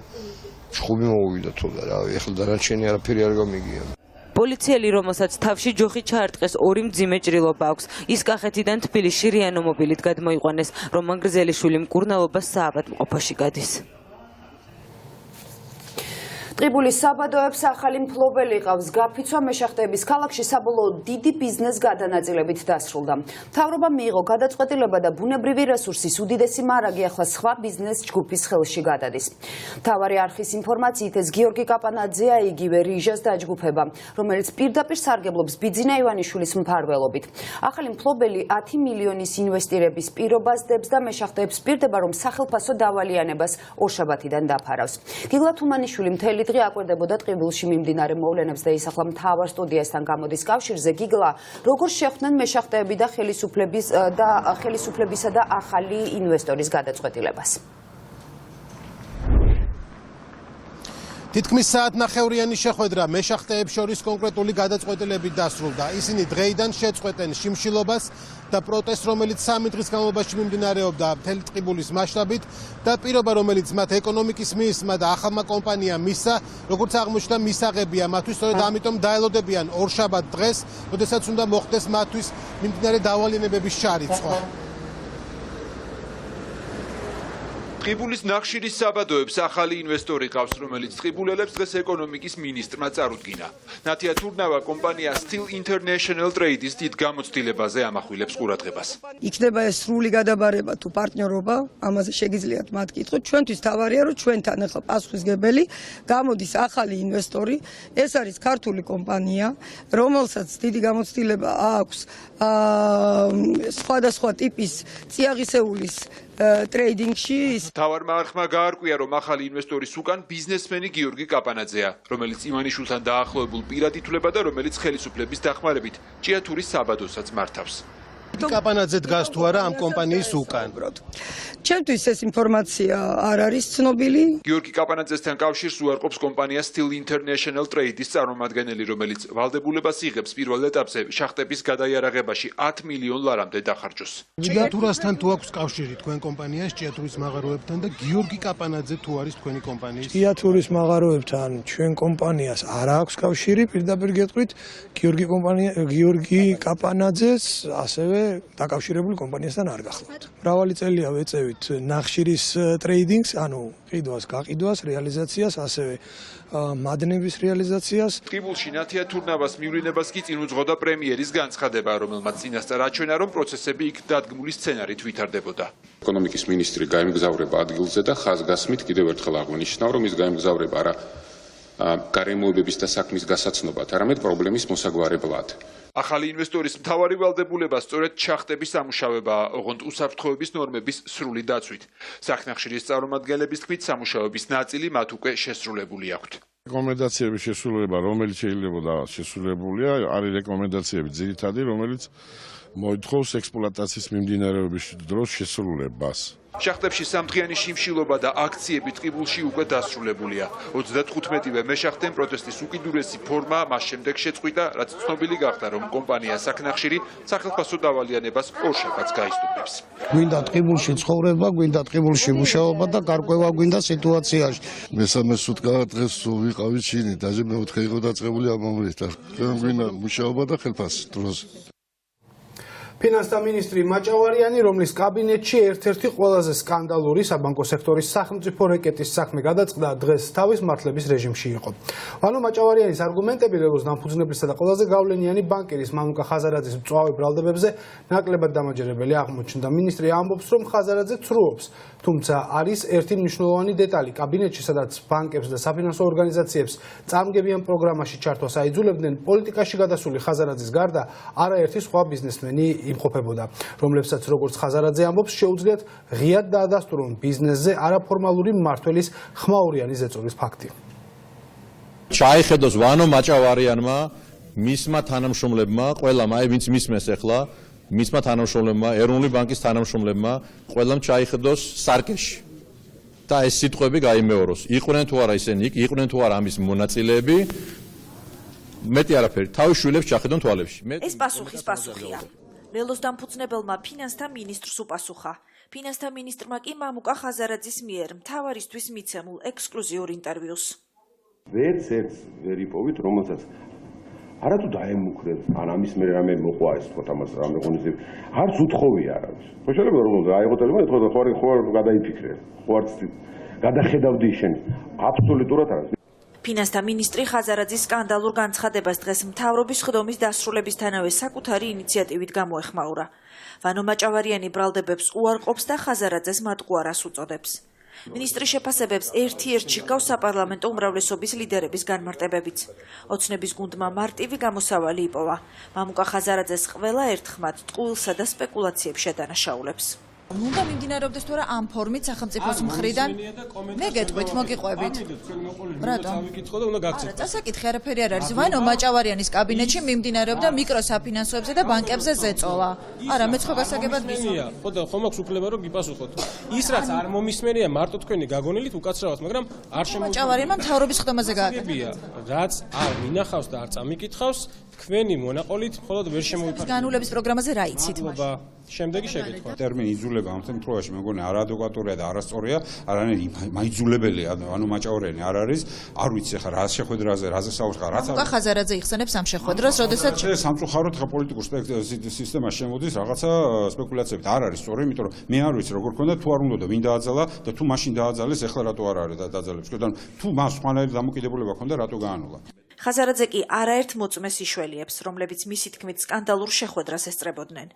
ჩხუბი მოვიდა თოდა, რა ვიცი, ეხლა დანარჩენი არაფერი არ გამიგია. პოლიციელი, რომელსაც თავში ჯოხი ჩაარტყეს, ორი მძიმე ჭრილობა აქვს. ის კახეთიდან თბილისში რეანიმობილით გადმოიყვანეს. რომან გრძელიშვილი მკურნალობას საავადმყოფოში გადის. ტყიბულის საბადოებს ახალი მფლობელი ყავს. გაფიცვა მეშახტეების ქალაქში საბოლოოდ დიდი ბიზნეს გადანაწილებით დასრულდა. მთავრობა მიიღო გადაწყვეტილება და ბუნებრივი რესურსის უდიდესი მარაგი ახლა სხვა ბიზნეს ჯგუფის ხელში გადადის. მთავარი არხის ინფორმაციით ეს გიორგი კაპანაძეა იგივე რიჟას დაჯგუფება, რომელიც პირდაპირ სარგებლობს ბიძინა ივანიშვილის მფარველობით. ახალი მფლობელი 10 მილიონის ინვესტირების პირობას დებს და მეშახტეებს პირდება, რომ სახელფასო დავალიანებას ორშაბათიდან დაფარავს. გიგლა თუმანიშვილი მთელი დღე აკვირდებოდა ტყიბულში მიმდინარე მოვლენებს და ისახლა მთავარ სტუდიასთან გამოდის კავშირზე. გიგლა, როგორ შეხვდნენ მეშახტეები და ხელისუფლებისა და ახალი ინვესტორის გადაწყვეტილებას? თითქმის საათნახევრიანი შეხვედრა მეშახტეებს შორის კონკრეტული გადაწყვეტილებით დასრულდა. ისინი დღეიდან შეწყვეტენ შიმშილობას და პროტესტს, რომელიც 3 დღის განმავლობაში მიმდინარეობდა მთელი ტყიბულის მასშტაბით და პირობა, რომელიც მათ ეკონომიკის მინისტრმა და ახალმა კომპანიამ მისცა, როგორც აღმოჩნდა, მისაღებია მათთვის, სწორედ ამიტომ დაელოდებიან ორშაბათ დღეს, როდესაც უნდა მოხდეს მათთვის მიმდინარე დავალიანებების ჩარიცხვა. ტყიბულის ნახშირის საბადოებს ახალი ინვესტორი ყავს, რომელიც ტყიბულელებს დღეს ეკონომიკის მინისტრმა წარუდგინა. ნათია თურნავა კომპანია Steel International Trade-ის დიდ გამოცდილებაზე ამახვილებს ყურადღებას. იქნება ეს სრული გადაბარება თუ პარტნიორობა, ამაზე შეგიძლიათ მათ კითხოთ. ჩვენთვის მთავარია, რომ ჩვენთან ახლა პასუხისგებელი გამოდის ახალი ინვესტორი. ეს არის ქართული კომპანია, რომელსაც დიდი გამოცდილება აქვს სხვადასხვა ტიპის წიაღისეულის ტრეიდინგში. მთავარმა არხმა გაარკვია, რომ ახალი ინვესტორის უკან ბიზნესმენი გიორგი კაპანაძეა, რომელიც ივანიშვილთან დაახლოებულ პირად ითვლება და რომელიც ხელისუფლების დახმარებით ჭიათურის საბადოსაც მართავს. კაპანაძე დგას თუ არა ამ კომპანიის უკან? ჩემთვის ეს ინფორმაცია არ არის ცნობილი. გიორგი კაპანაძესთან კავშირს უარყოფს კომპანია Steel International Trade-ის წარმომადგენელი, რომელიც ვალდებულებას იღებს პირველ ეტაპზე შახტების გადაიარაღებაში 10 მილიონ ლარამდე დახარჯოს. ჭიათურასთან თუ აქვს კავშირი თქვენ კომპანიას, ჭიათურის მაღაროებთან და გიორგი კაპანაძე თუ არის თქვენი კომპანიის? ჭიათურის მაღაროებთან ჩვენ კომპანიას არ აქვს კავშირი, პირდაპირ გეტყვით, გიორგი კაპანაძეს ასევე დაკავშირებული კომპანიასთან არ გახლავთ. მრავალი წელია ვეწევით ნახშირის ტრეიდინგს, ანუ ყიდვას, გაყიდვას, რეალიზაციას, ასევე მადნების რეალიზაციას. ტყიბულში ნათია თურნავას მივლინებას კი წინ უძღოდა პრემიერის განცხადება, რომელმაც წინასწარ აჩვენა, რომ პროცესები იქ დადგმული სცენარით ვითარდებოდა. ეკონომიკის მინისტრი გაემგზავრება ადგილზე და ხაზგასმით კიდევ ერთხელ აღვნიშნა, რომ ის გაემგზავრება არა გარემოებების და საქმის გასაცნობად, არამედ პრობლემის მოსაგვარებლად. ახალი ინვესტორის მთავარი ვალდებულება სწორედ შახტების სამუშაოებაა, ოღონდ უსაფრთხოების ნორმების სრული დაცვით. საქნახშირის წარმომადგენლების თქმით, სამუშაოების ნაწილი მათ უკვე შესრულებული აქვთ. რეკომენდაციების შესრულება, რომელიც შეიძლება შესრულებულია, არის რეკომენდაციები ძირითადი, რომელიც მოითხოვს ექსპლუატაციის მიმდინარეობის დროს შესრულებას. შახტებში სამდღიანი შიმშილობა და აქციები ტყიბულში უკვე დასრულებულია. 35-ვე მეშახტემ პროტესტის უკიდურესი ფორმა მას შემდეგ შეწყვიტა, რაც ცნობილი გახდა, რომ კომპანია საქნახშირი სახელმწიფო დავალიანებას ორშაბათს გაისტუმრებს. გვინდა ტყიბულში ცხოვრება, გვინდა ტყიბულში მუშაობა და გარკვევა გვინდა სიტუაციაში. მესამე სუტკა დღეს ვიყავით ჩინი, დაჟე მეოთხე იყო დაწყებული ამ მომენტად. გვინდა მუშაობა და ხელფასი დროს. ფინანსთა მინისტრი მჭავარიანი, რომლის კაბინეტში ერთ-ერთი ყველაზე სკანდალური საბანკო სექტორის სახელმწიფო რეკეტის საქმე გადაწყდა, დღეს თავის მართლების რეჟიმში იყო. ვანო მჭავარიანის არგუმენტები, როგორც დამფუძნებლისა და ყველაზე გავლენიანი ბანკირის მამუკა ხაზარაძის მწვავე ბრალდებებზე ნაკლებად დამაჯერებელი აღმოჩნდა. მინისტრი ამბობს, რომ ხაზარაძე ცრუობს, თუმცა არის ერთი მნიშვნელოვანი დეტალი. კაბინეტში, სადაც ბანკებს და საფინანსო ორგანიზაციებს წამგებიან პროგრამაში ჩართვას აიძულებდნენ, პოლიტიკაში გადასული ხაზარაძის გარდა არაერთი სხვა ბიზნესმენი იმყოფებოდა, რომლებსაც როგორც ხაზარაძე ამბობს, შეუძლიათ ღიად დაადასტურონ ბიზნესზე არაფორმალური მმართველის ხმაურიანი ზეწოლის ფაქტი. ჩაიხედოს ვანო მჭავარიანმა, მისმა თანამშრომლებმა, ყველამ, აი ვინც მისმეს ახლა, მისმა თანამშრომლებმა, ეროვნული ბანკის თანამშრომლებმა, ყველამ ჩაიხედოს სარკეში. და ეს სიტყვები გაიმეოროს. იყვნენ თუ არა ისინი, იყვნენ თუ არა ამის მონაწილეები, მეტი არაფერი, თავის შვილებს ჩახედონ თვალებში. ეს პასუხის პასუხია. ველოს დამფუძნებელმა ფინანსთა მინისტრს უპასუხა. ფინანსთა მინისტრმა კი მამუკა ხაზარაძის მიერ მთავარისთვის მიცემულ ექსკლუზიურ ინტერვიუს. ვერც ერთს ვერ იპოვით, რომელსაც არათუ დაემუქრეს, ან ამის მერე რამე მოყვა ეს თქო ამას რამე ღონისძიება. არც უთხოვი არ არის. ხო შეიძლება რომ აიღო ტელეფონი, ეთქვა ხო გადაიფიქრე. ხო არც გადახედავდი შენ. აბსოლუტურად არ არის. ფინანსთა მინისტრი ხაზარაძის სკანდალურ განცხადებას დღეს მთავრობის ხდომის დასრულებისთანავე საკუთარი ინიციატივით გამოეხმაურა. ვანო მჭავარიანი ბრალდებებს უარყოფს და ხაზარაძეს მატყუარას უწოდებს. მინისტრის შეფასებებს ერთ-ერთში ჰგავს საპარლამენტო უმრავლესობის ლიდერების განმარტებებიც. ოცნების გუნდმა მარტივი გამოსავალი იპოვა. მამუკა ხაზარაძეს ყველა ერთხმად ტყუილსა და სპეკულაციებს შედანაშაულებს. უნდა მიმდინარეობდეს თუ არა ამ ფორმით სახელმწიფოს მხრიდან? მე გეტყვით, მოგიყვებით. რატომ? ვიკითხო და უნდა გაგცეთ. წასაკითხი არაფერი არ არის. ვანო მაჭავარიანის კაბინეტში მიმდინარეობდა მიკროსაფინანსოებზე და ბანკებზე ზეწოლა. არა, მეც ხო გასაგებად გისურვებია. ხო და ხომ აქვს უფლება რომ გიპასუხოთ. ის რაც არ მომისმენია მარტო თქვენი გაგონილით უკაცრავად, მაგრამ არ შემოგვიყვება. მაჭავარიანმა მთავრობის ხდომაზე გააკეთა. რაც არ მინახავს და არ წამიკითხავს, თქვენი მონაყოლით მხოლოდ ვერ შემოიფარგლებს. განულების პროგრამაზე რა იცით? შემდეგი შეკითხვა. ტერმინი იძულება ამ შემთხვევაში მეგონი არადეკვატურია და არასწორია, არანაირი მაიძულებელია, ანუ მაჭავრიანი არ არის, არ ვიცი ხა რა შეხვედრაზე, რაზე საუბარია, რაც უკა ხაზარაძე იხსენებს ამ შეხვედრას, როდესაც სამწუხაროდ ხა პოლიტიკურ სისტემაში შემოდის რაღაცა სპეკულაციებით. არ არის სწორი, იმიტომ რომ მე არ ვიცი როგორ ქონდა, თუ არ უნდა და ვინ დააძალა და თუ მაშინ დააძალეს, ეხლა რატო არ არის დაძალებს. ანუ თუ მას სხვანაირი დამოკიდებულება ქონდა, რატო გაანულა. ხაზარაძე კი არაერთ მოწმეს იშველიებს, რომლებიც მისი თქმით სკანდალურ შეხვედრას ესწრებოდნენ.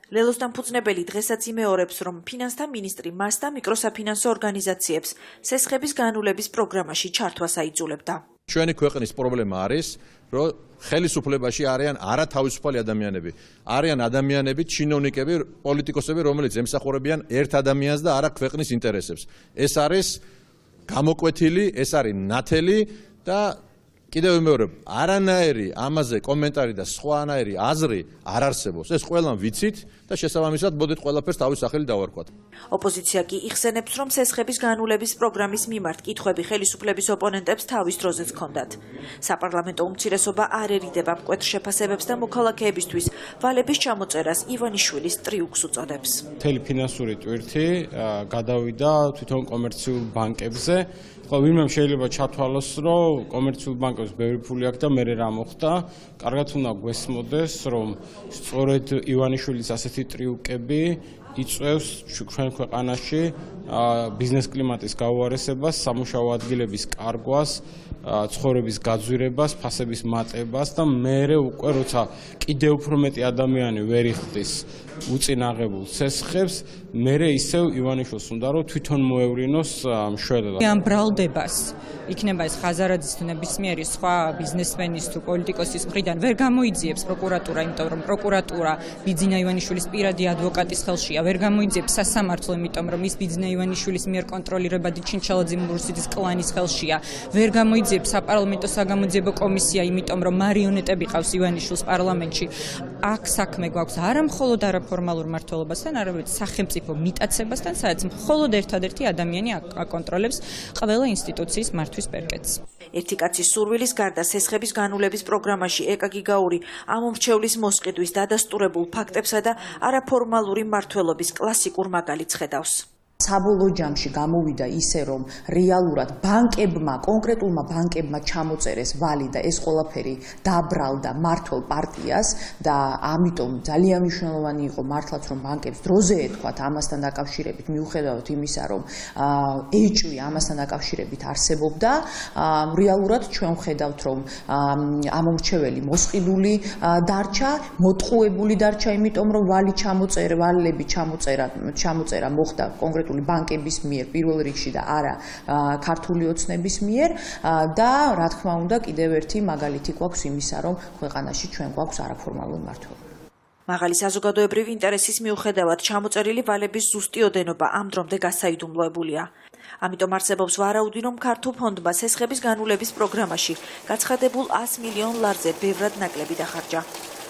ლელოსთან ფუძნებელი დღესაც იმეორებს, რომ ფინანსთა მინისტრი მას და მიკროსაფინანსო ორგანიზაციებს სესხების განულების პროგრამაში ჩართვას აიძულებდა. ჩვენი ქვეყნის პრობლემა არის, რომ ხელისუფლებაში არიან არათავისუფალი ადამიანები. არიან ადამიანები, ჩინოვნიკები, პოლიტიკოსები, რომელიც ემსახურებიან ერთ ადამიანს და არა ქვეყნის ინტერესებს. ეს არის გამოკვეთილი, ეს არის ნათელი და კიდევ ვიმეორებ, არანაირი ამაზე კომენტარი და სხვანაირი აზრი არ არსებობს. ეს ყველამ ვიცით და შესაბამისად მოდით ყველაფერს თავის სახელი დავარქვათ. ოპოზიცია კი იხსენებს, რომ სესხების განულების პროგრამის მიმართ კითხვები ხელისუფლების ოპონენტებს თავის დროზეც ჰქონდათ. საპარლამენტო უმცირესობა არ ერიდება მკვეთრ შეფასებებს და მოქალაქეებისთვის ვალების ჩამოწერას ივანიშვილის ტრიუქს უწოდებს. მთელი ფინანსური ტვირთი გადავიდა თვითონ კომერციულ ბანკებზე. ხო, ვინმე შეიძლება ჩათვალოს, რომ კომერციულ ბანკებს ბევრი ფული აქვს და მერე რა მოხდა. კარგად უნდა გვესმოდეს, რომ სწორედ ივანიშვილის ასეთი ტრიუკები იწვევს ჩვენ ქვეყანაში ბიზნეს კლიმატის გაუარესებას, სამუშაო ადგილების კარგვას, ცხოვრების გაძვირებას, ფასების მატებას და მერე უკვე როცა კიდევ უფრო მეტი ადამიანი ვერ იხდის უწინაღებულ სესხებს, მერე ისევ ივანიშვილს უნდა რომ თვითონ მოევრინოს მშველად. ამ ბრალდებას იქნება ეს ხაზარაძის თუ ნებისმიერი სხვა ბიზნესმენის თუ პოლიტიკოსის მხრიდან ვერ გამოიძიებს პროკურატურა, იმიტომ რომ პროკურატურა ბიძინა ივანიშვილის პირადი ადვოკატის ხელშია, ვერ გამოიძიებს სასამართლო, იმიტომ რომ ის ბიძინა ივანიშვილის მიერ კონტროლირებადი ჩინჩალაძე-მურუსიძის კლანის ხელშია, ვერ გამოიძიებს საპარლამენტო საგამოძიებო კომისია, იმიტომ რომ მარიონეტები ყავს ივანიშვილს პარლამენტში. აქ საქმე გვაქვს არა მხოლოდ არაფორმალურ მმართველობასთან, არამედ სახელმწიფო მიტაცებასთან, სადაც მხოლოდ ერთადერთი ადამიანი აკონტროლებს ყველა ინსტიტუციის მართვის პერკეთს. ერთი კაცის სურვილის გარდა სესხების განულების პროგრამაში ეკაგი გაური ამომრჩევლის მოსყიდვის დადასტურებულ ფაქტებსა და არაფორმალური მმართველობის კლასიკურ მაგალითს ხედავს. საბოლოო ჯამში გამოვიდა ისე, რომ რეალურად ბანკებმა, კონკრეტულმა ბანკებმა ჩამოწერეს ვალი და ეს ყველაფერი დაბრალდა მმართველ პარტიას და ამიტომ ძალიან მნიშვნელოვანი იყო მართლაც, რომ ბანკებს დროზე ეთქვათ ამასთან დაკავშირებით, მიუხედავად იმისა, რომ ეჭვი ამასთან დაკავშირებით არსებობდა, რეალურად ჩვენ ვხედავთ, რომ ამომრჩეველი მოსყიდული დარჩა, მოტყუებული დარჩა, იმიტომ რომ ვალები ჩამოწერა მოხდა კონკრეტულ ბანკების მიერ პირველ რიგში და არა ქართული ოცნების მიერ და რა თქმა უნდა კიდევ ერთი მაგალითი გვაქვს იმისა, რომ ქვეყანაში ჩვენ გვაქვს არაფორმალური მმართველობა. მაღალი საზოგადოებრივი ინტერესის მიუხედავად ჩამოწერილი ვალების ზუსტი ოდენობა ამ დრომდე გასაიდუმლოებულია. ამიტომ არსებობს ვარაუდი, რომ ქართულ ფონდმა სესხების განულების პროგრამაში გაცხადებულ 100 მილიონ ლარზე ბევრად ნაკლები დახარჯა.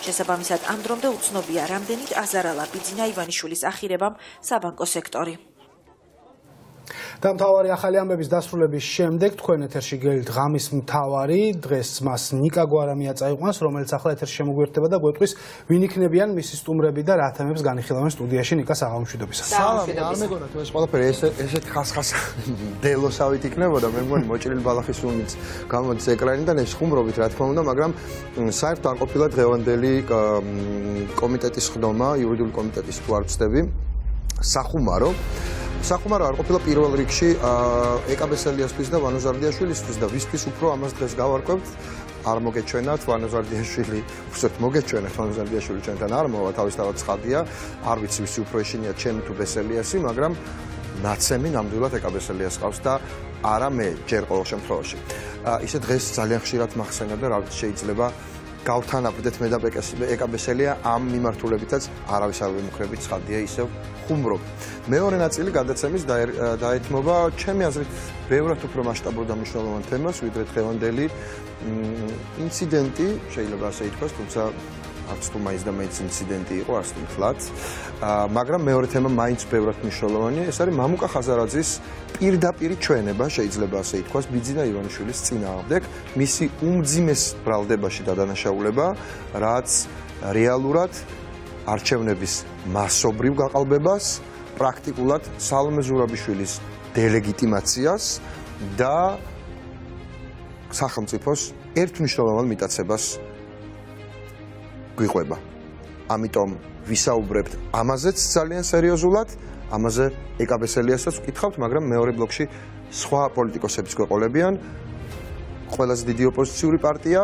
შესაბამისად ამ დრომდე უცნობია, რამდენით აზარალა ბიძინა ივანიშვილის ახირებამ საბანკო სექტორი. და მთავარი ახალი ამბების დასრულების შემდეგ თქვენ ეთერში გელით ღამის მთავარი, დღეს მას ნიკა გვარამია წაიყვანს, რომელიც ახლა ეთერში შემოგვიერთდება და გვეტყვის ვინ იქნებიან მისი სტუმრები და რა თემებს განიხილავენ სტუდიაში. ნიკა, საღამომშვიდობისა. არ მეგონა თუ ეს ყველაფერი ესეთ ხასხას დელოსავით იქნებოდა, მე მგონი მოჭრილი ბალახის უნიც გამოდის ეკრანიდან ეს ხუმრობით რა თქმა უნდა, მაგრამ საერთოდ არ ყოფილა დღევანდელი კომიტეტის ხდომა, იურიდიული კომიტეტის თუ არ ვცდები, სახუმარო არ ყოფილა პირველ რიგში ეკაბესელიასთვის და ვანო ზარდიაშვილისთვის და ვისთვის უფრო ამას დღეს გავარკვევთ. არ მოგეჩვენათ ვანო ზარდიაშვილი, უბრალოდ მოგეჩვენათ ვანო ზარდიაშვილი ჩვენთან არ მოვა, თავისთავად ცხადია, არ ვიცი ვისი უფრო ეშინია, ჩემი თუ ბესელიასი, მაგრამ ნაცემი ნამდვილად ეკაბესელიას ყავს და არა მე ჯერ ყოველ შემთხვევაში. ისე დღეს ძალიან ხშირად მახსენა და რა ვიცი შეიძლება გავთანაბრდეთ მე და ეკაბესელია ამ მიმართულებითაც არავის არ ვიმუქრებით ცხადია ისევ ხუმრობ. მეორე ნაწილი გადაცემის დაეთმობა ჩემი აზრით ბევრად უფრო მასშტაბურ და მნიშვნელოვან თემას ვიდრე დღევანდელი ინციდენტი შეიძლება ასე ითქვას, თუმცა არც თუ მაინც და მაინც ინციდენტი იყო, არც თუ მთლად. მაგრამ მეორე თემა მაინც ბევრად მნიშვნელოვანია, ეს არის მამუკა ხაზარაძის პირდაპირი ჩვენება, შეიძლება ასე ითქვას, ბიძინა ივანიშვილის წინააღმდეგ, მისი უმძიმეს ბრალდებაში დადანაშაულება, რაც რეალურად არჩევნების მასობრივ გაყალბებას, პრაქტიკულად სალომე ზურაბიშვილის დელეგიტიმაციას და სახელმწიფოს ერთმნიშვნელოვან მიტაცებას გვიყვება. ამიტომ ვისაუბრებთ ამაზეც ძალიან სერიოზულად, ამაზე ეკაბესელიასაც ვკითხავთ, მაგრამ მეორე ბლოკში სხვა პოლიტიკოსებიც გვეყოლებიან. ყველაზე დიდი ოპოზიციური პარტია,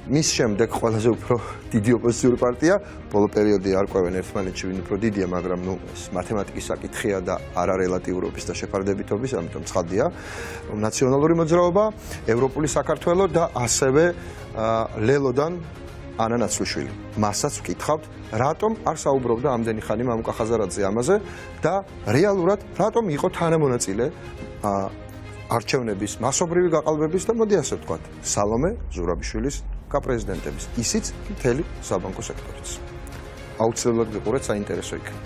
მის შემდეგ ყველაზე უფრო დიდი ოპოზიციური პარტია, ბოლო პერიოდი არ ყვევენ ერთმანეთში ვინ უფრო დიდია, მაგრამ ეს მათემატიკის საკითხია და არა რელატიურობის და შეფარდებითობის, ამიტომ ცხადია. ნაციონალური მოძრაობა, ევროპული საქართველო და ასევე ლელოდან ანა ნაცვლიშვილი. მასაც ვკითხავთ, რატომ არ საუბრობდა ამდენი ხანი მამუკა ხაზარაძე ამაზე და რეალურად რატომ იყო თანამონაწილე არჩევნების მასობრივი გაყალბების და მოდი ასე ვთქვათ, სალომე ზურაბიშვილის გაპრეზიდენტების, ისიც მთელი საბანკო სექტორიც. აუცილებლად გიყურეთ, საინტერესო იქნება.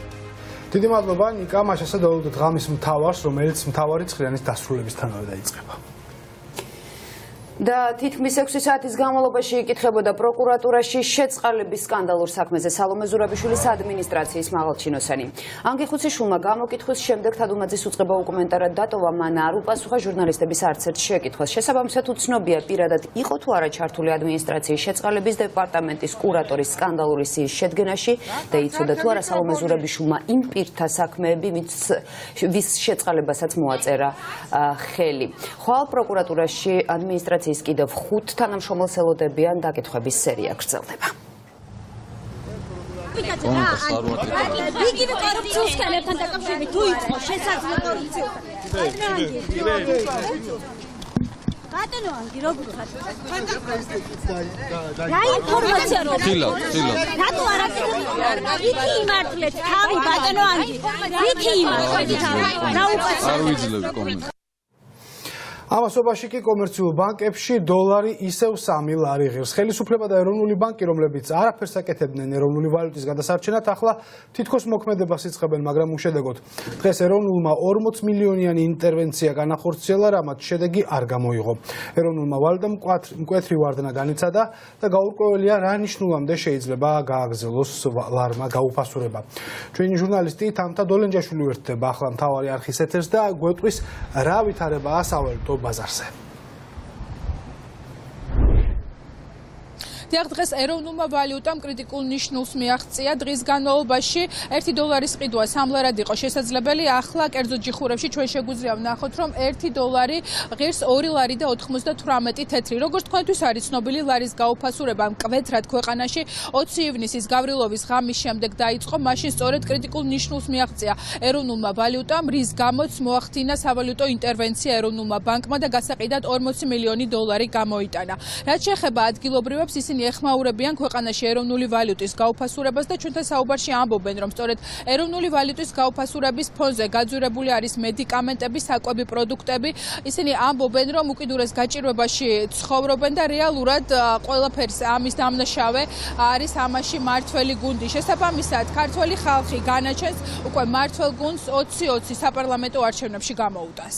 დიდი მადლობა ნიკა, მაშასა დავუდგეთ ღამის მთავარს, რომელიც მთავარი ცხრიანის დასრულებისთანავე დაიწყება. და თითქმის 6 საათის განმავლობაში იკითხებოდა პროკურატურაში შეწყალების სკანდალურ საქმეზე სალომე ზურაბიშვილის ადმინისტრაციის მაღალჩინოსანი. ანგიხუციშვილმა გამოკითხვის შემდეგ თადუმაძის უწყება უკომენტარად დატოვა, მან არ უპასუხა ჟურნალისტების არცერთ შეკითხვას. შესაბამისად უცნობია პირადად იყო თუ არა ჩართული ადმინისტრაციის შეწყალების დეპარტამენტის კურატორის სკანდალური სიის შედგენაში და იცოდა თუ არა სალომე ზურაბიშვილმა იმ პირთა საქმეები, ვის შეწყალებასაც მოაწერა ხელი. ხვალ პროკურატურაში ადმინისტრაციის კიდევ 5 თანამშრომელს ელოდებიან, დაკითხვების სერია გრძელდება. იგივე კორუფციისგან ერთად დაკავშირებით თუ იყო შესაძლებელი კორუფციისგან. ბატონო ანგი როგორ ხარ? რა ინფორმაცია რო? რატო არ აკეთებთ? ვიქი იმართლეთ თავი ბატონო ანგი? ვიქი იმართლეთ თავი? რა უპასუხო? არ ვიძლევ კომენტარს. ამასობაში კი კომერციულ ბანკებში დოლარი ისევ 3 ლარი ღირს. ხელისუფლება და ეროვნული ბანკი, რომლებიც არაფერს აკეთებდნენ ეროვნული ვალუტის გადასარჩენად, ახლა თითქოს მოქმედებას იწყებენ, მაგრამ უშედეგოდ. დღეს ეროვნულმა 40 მილიონიანი ინტერვენცია განახორციელა, რამაც შედეგი არ გამოიღო. ეროვნულმა ვალუტამ მკვეთრი ვარდნა განიცადა და გაურკვეველია, რა ნიშნულამდე შეიძლება გააგრძელოს ლარმა გაუფასურება. ჩვენი ჟურნალისტი თამთა დოლენჯაშვილი უერთდება ახლა მთავარი არხის ეთერს და გვეტყვის რა ვითარებაა სავალუტო ბაზარზე. დღეს ეროვნულმა ვალუტამ კრიტიკულ ნიშნულს მიაღწია. დღის განმავლობაში 1 დოლარის ყიდვა 3 ლარად იყო შესაძლებელი. ახლა კერძო ჯიხურებში ჩვენ შეგვიძლია ვნახოთ, რომ 1 დოლარი ღირს 2 ლარი და 98 თეთრი. როგორც თქვენთვის არის ცნობილი, ლარის გაუფასურება მკვეთრად ქვეყანაში 20 ივნისის გავრილოვის ღამის შემდეგ დაიწყო. მაშინ სწორედ კრიტიკულ ნიშნულს მიაღწია ეროვნულმა ვალუტამ, რის გამოც მოახდინა სავალუტო ინტერვენცია ეროვნულმა ბანკმა და გასაყიდად 40 მილიონი დოლარი გამოიტანა. რაც შეეხება ადგილობრივებს, ისინი ეხმაურებიან ქვეყანაში ეროვნული ვალუტის გაუფასურებას და ჩვენთან საუბარში ამბობენ, რომ სწორედ ეროვნული ვალუტის გაუფასურების ფონზე გაძვირებული არის მედიკამენტები, საკვები პროდუქტები. ისინი ამბობენ, რომ უკიდურეს გაჭირვებაში ცხოვრობენ და რეალურად ყველაფერს ამის დამნაშავე არის ამაში მართველი გუნდი. შესაბამისად, ქართველი ხალხი განაჩენს უკვე მართველ გუნდს 2020 საპარლამენტო არჩევნებში გამოუტას.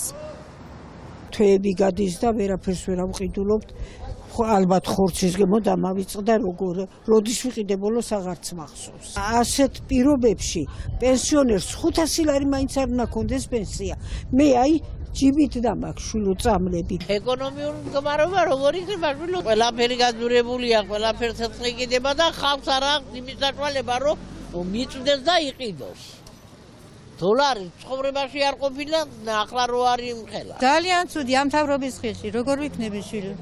თვეები გადის და ვერაფერს ვერ ავყიდულობთ. ალბათ ხორცის გემო დამავიწყდა როგორ როდის ვიყიდებულოს აღარც მახსოვს. ასეთ პირობებში პენსიონერს 500 ლარი მაინც არ უნდა კონდეს პენსია. მე აი ჯიბით დამაქვს შვილოწამლები. ეკონომიური მდგომარეობა როგორ იქნება? ყველაფერი გაძვირებულია, ყველაფერს ეთყიდება და ხალხს არ აქვს იმის საშუალება, რომ მიწვდეს და იყიდოს. დოლარი ცხოვრებაში არ ყოფილა, ახლა რო არის მხელა. ძალიან ცუდი ამ მთავრობის ხილში, როგორ ვიქნები შვილო?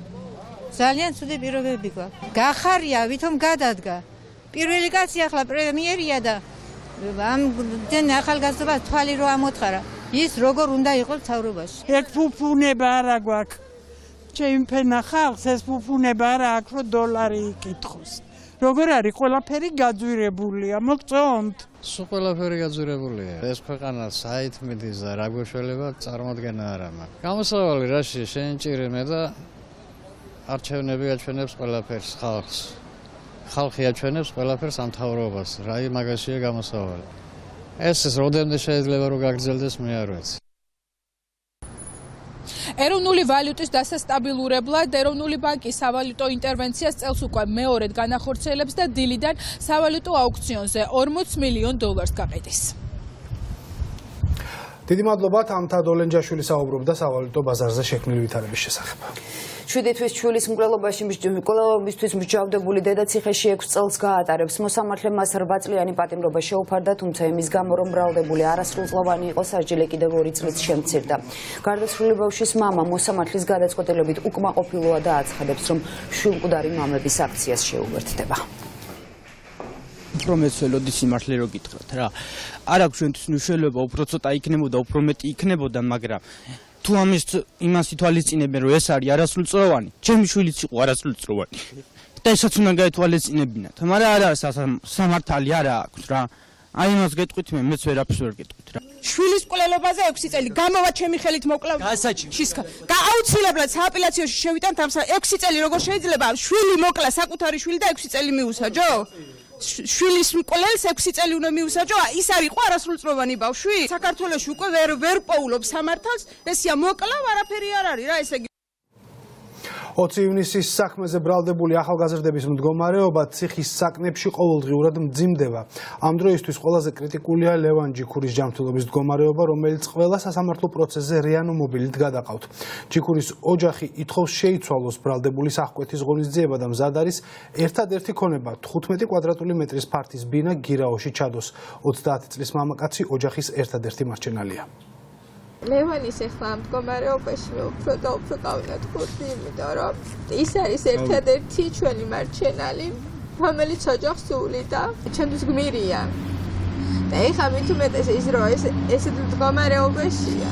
ძალიან ცუდი პირობები გვაქვს. გახარია, ვითომ გადადგა. პირველი კაცი ახლა პრემიერია და ამ ახალგაზრდობას თვალი რო ამოთხარა. ის როგორ უნდა იყოს მთავრობაში? ეგ ფუფუნება არა გვაქვს. შეიმფენა ხალხს ეს ფუფუნება არა აქვს რომ დოლარი იკითხოს. როგორ არის ყველაფერი გაძვირებულია, მოგწონთ? სულ ყველაფერი გაძვირებულია. ეს ქვეყანა საით მიდის და რა გვეშველება წარმოადგენა არა მაქვს. გამოსავალი რაში შეინჭირიმე და არჩევნები აჩვენებს ყველაფერს ხალხს. ხალხი აჩვენებს ყველაფერს ამ მთავრობას. რა მაგაშია გამოსავალი. ეს როდემდე შეიძლება რომ გაგრძელდეს მე არ ვიცი. ეროვნული ვალუტის დასასტაბილურებლად ეროვნული ბანკი სავალუტო ინტერვენციას წელს უკვე მეორედ განახორციელებს და დილიდან სავალუტო აუქციონზე $40 მილიონ გაყიდის. დიდი მადლობა თამთა დოლენჯაშვილი საუბრობდა სავალუტო ბაზარზე შექმნილი ვითარების შესახებ. 7 თვის ჩვილის მკვლელობისთვის მსჯავრდებული დედა ციხეში 6 წელს გაატარებს. მოსამართლემ მას 8 წლიანი პატიმრობა შეუფარდა, თუმცა იმის გამო რომ მრავლდებული არასრულწლოვანი იყო, სასჯელი კიდევ 2 წლით შემცირდა. გარდაცვლილი ბავშვის მამა მოსამართლის გადაწყვეტილებით უკმაყოფილოა და აცხადებს, რომ შვილმკვდარი მამების აქციას შეუერთდება. უფრო მეცველოდი სიმართლე რო გითხრათ რა. არ აქვს ჩვენთვის მნიშვნელობა, უფრო ცოტა იქნებოდა, უფრო მეტი იქნებოდა, მაგრამ თუ იმას ითვალისწინებენ, რომ ეს არის არასრულწლოვანი, ჩემი შვილიც იყო არასრულწლოვანი. და ესაც უნდა გაეთვალისწინებინათ. მაგრამ არა სამართალი არა აქვს რა. აი იმას გეტყვით მე, მეც ვერაფერს ვერ გეტყვით რა. შვილის მკვლელობაზე 6 წელი გამოვა ჩემი ხელით მოკლავ. გასაჩივრ. აუცილებლად სააპელაციოში შევიტანთ ამ 6 წელი როგორ შეიძლება შვილი მოკლა საკუთარი შვილი და 6 წელი მიუსაჯო? შვილის მკვლელს 6 წელი უნდა მიუსაჯო? ის არის ყო არასრულწლოვანი ბავშვი? საქართველოში უკვე ვერ პოულობს სამართალს, ესია მოკლავ, არაფერი არ არის რა, ესე იგი 20 ივნისის საქმეზე ბრალდებული ახალგაზრდების მდგომარეობა ციხის საკნებში ყოველდღიურად მძიმდება. ამ დროისთვის ყველაზე კრიტიკულია ლევან ჯიქურის ჯანმრთელობის მდგომარეობა, რომელიც ყველა სასამართლო პროცესზე რეანიმობილით გადაყავთ. ჯიქურის ოჯახი ითხოვს შეიცვალოს ბრალდებულის აღკვეთის ღონისძიება და მზად არის ერთადერთი ქონება 15 კვადრატული მეტრის ფართის ბინა გირაოში ჩადოს. 30 წლის მამაკაცი ოჯახის ერთადერთი მარჩენალია. ლევანის ახლა ამ მდგომარეობაში უფრო და უფრო გავინათქურდი, იმიტომ რომ ის არის ერთადერთი ჩვენი მარჩენალი, რომელიც ოჯახს უვლიდა, ჩვენთვის გმირია. და ეხლა მით უმეტეს ის რომ ესეთ მდგომარეობაშია.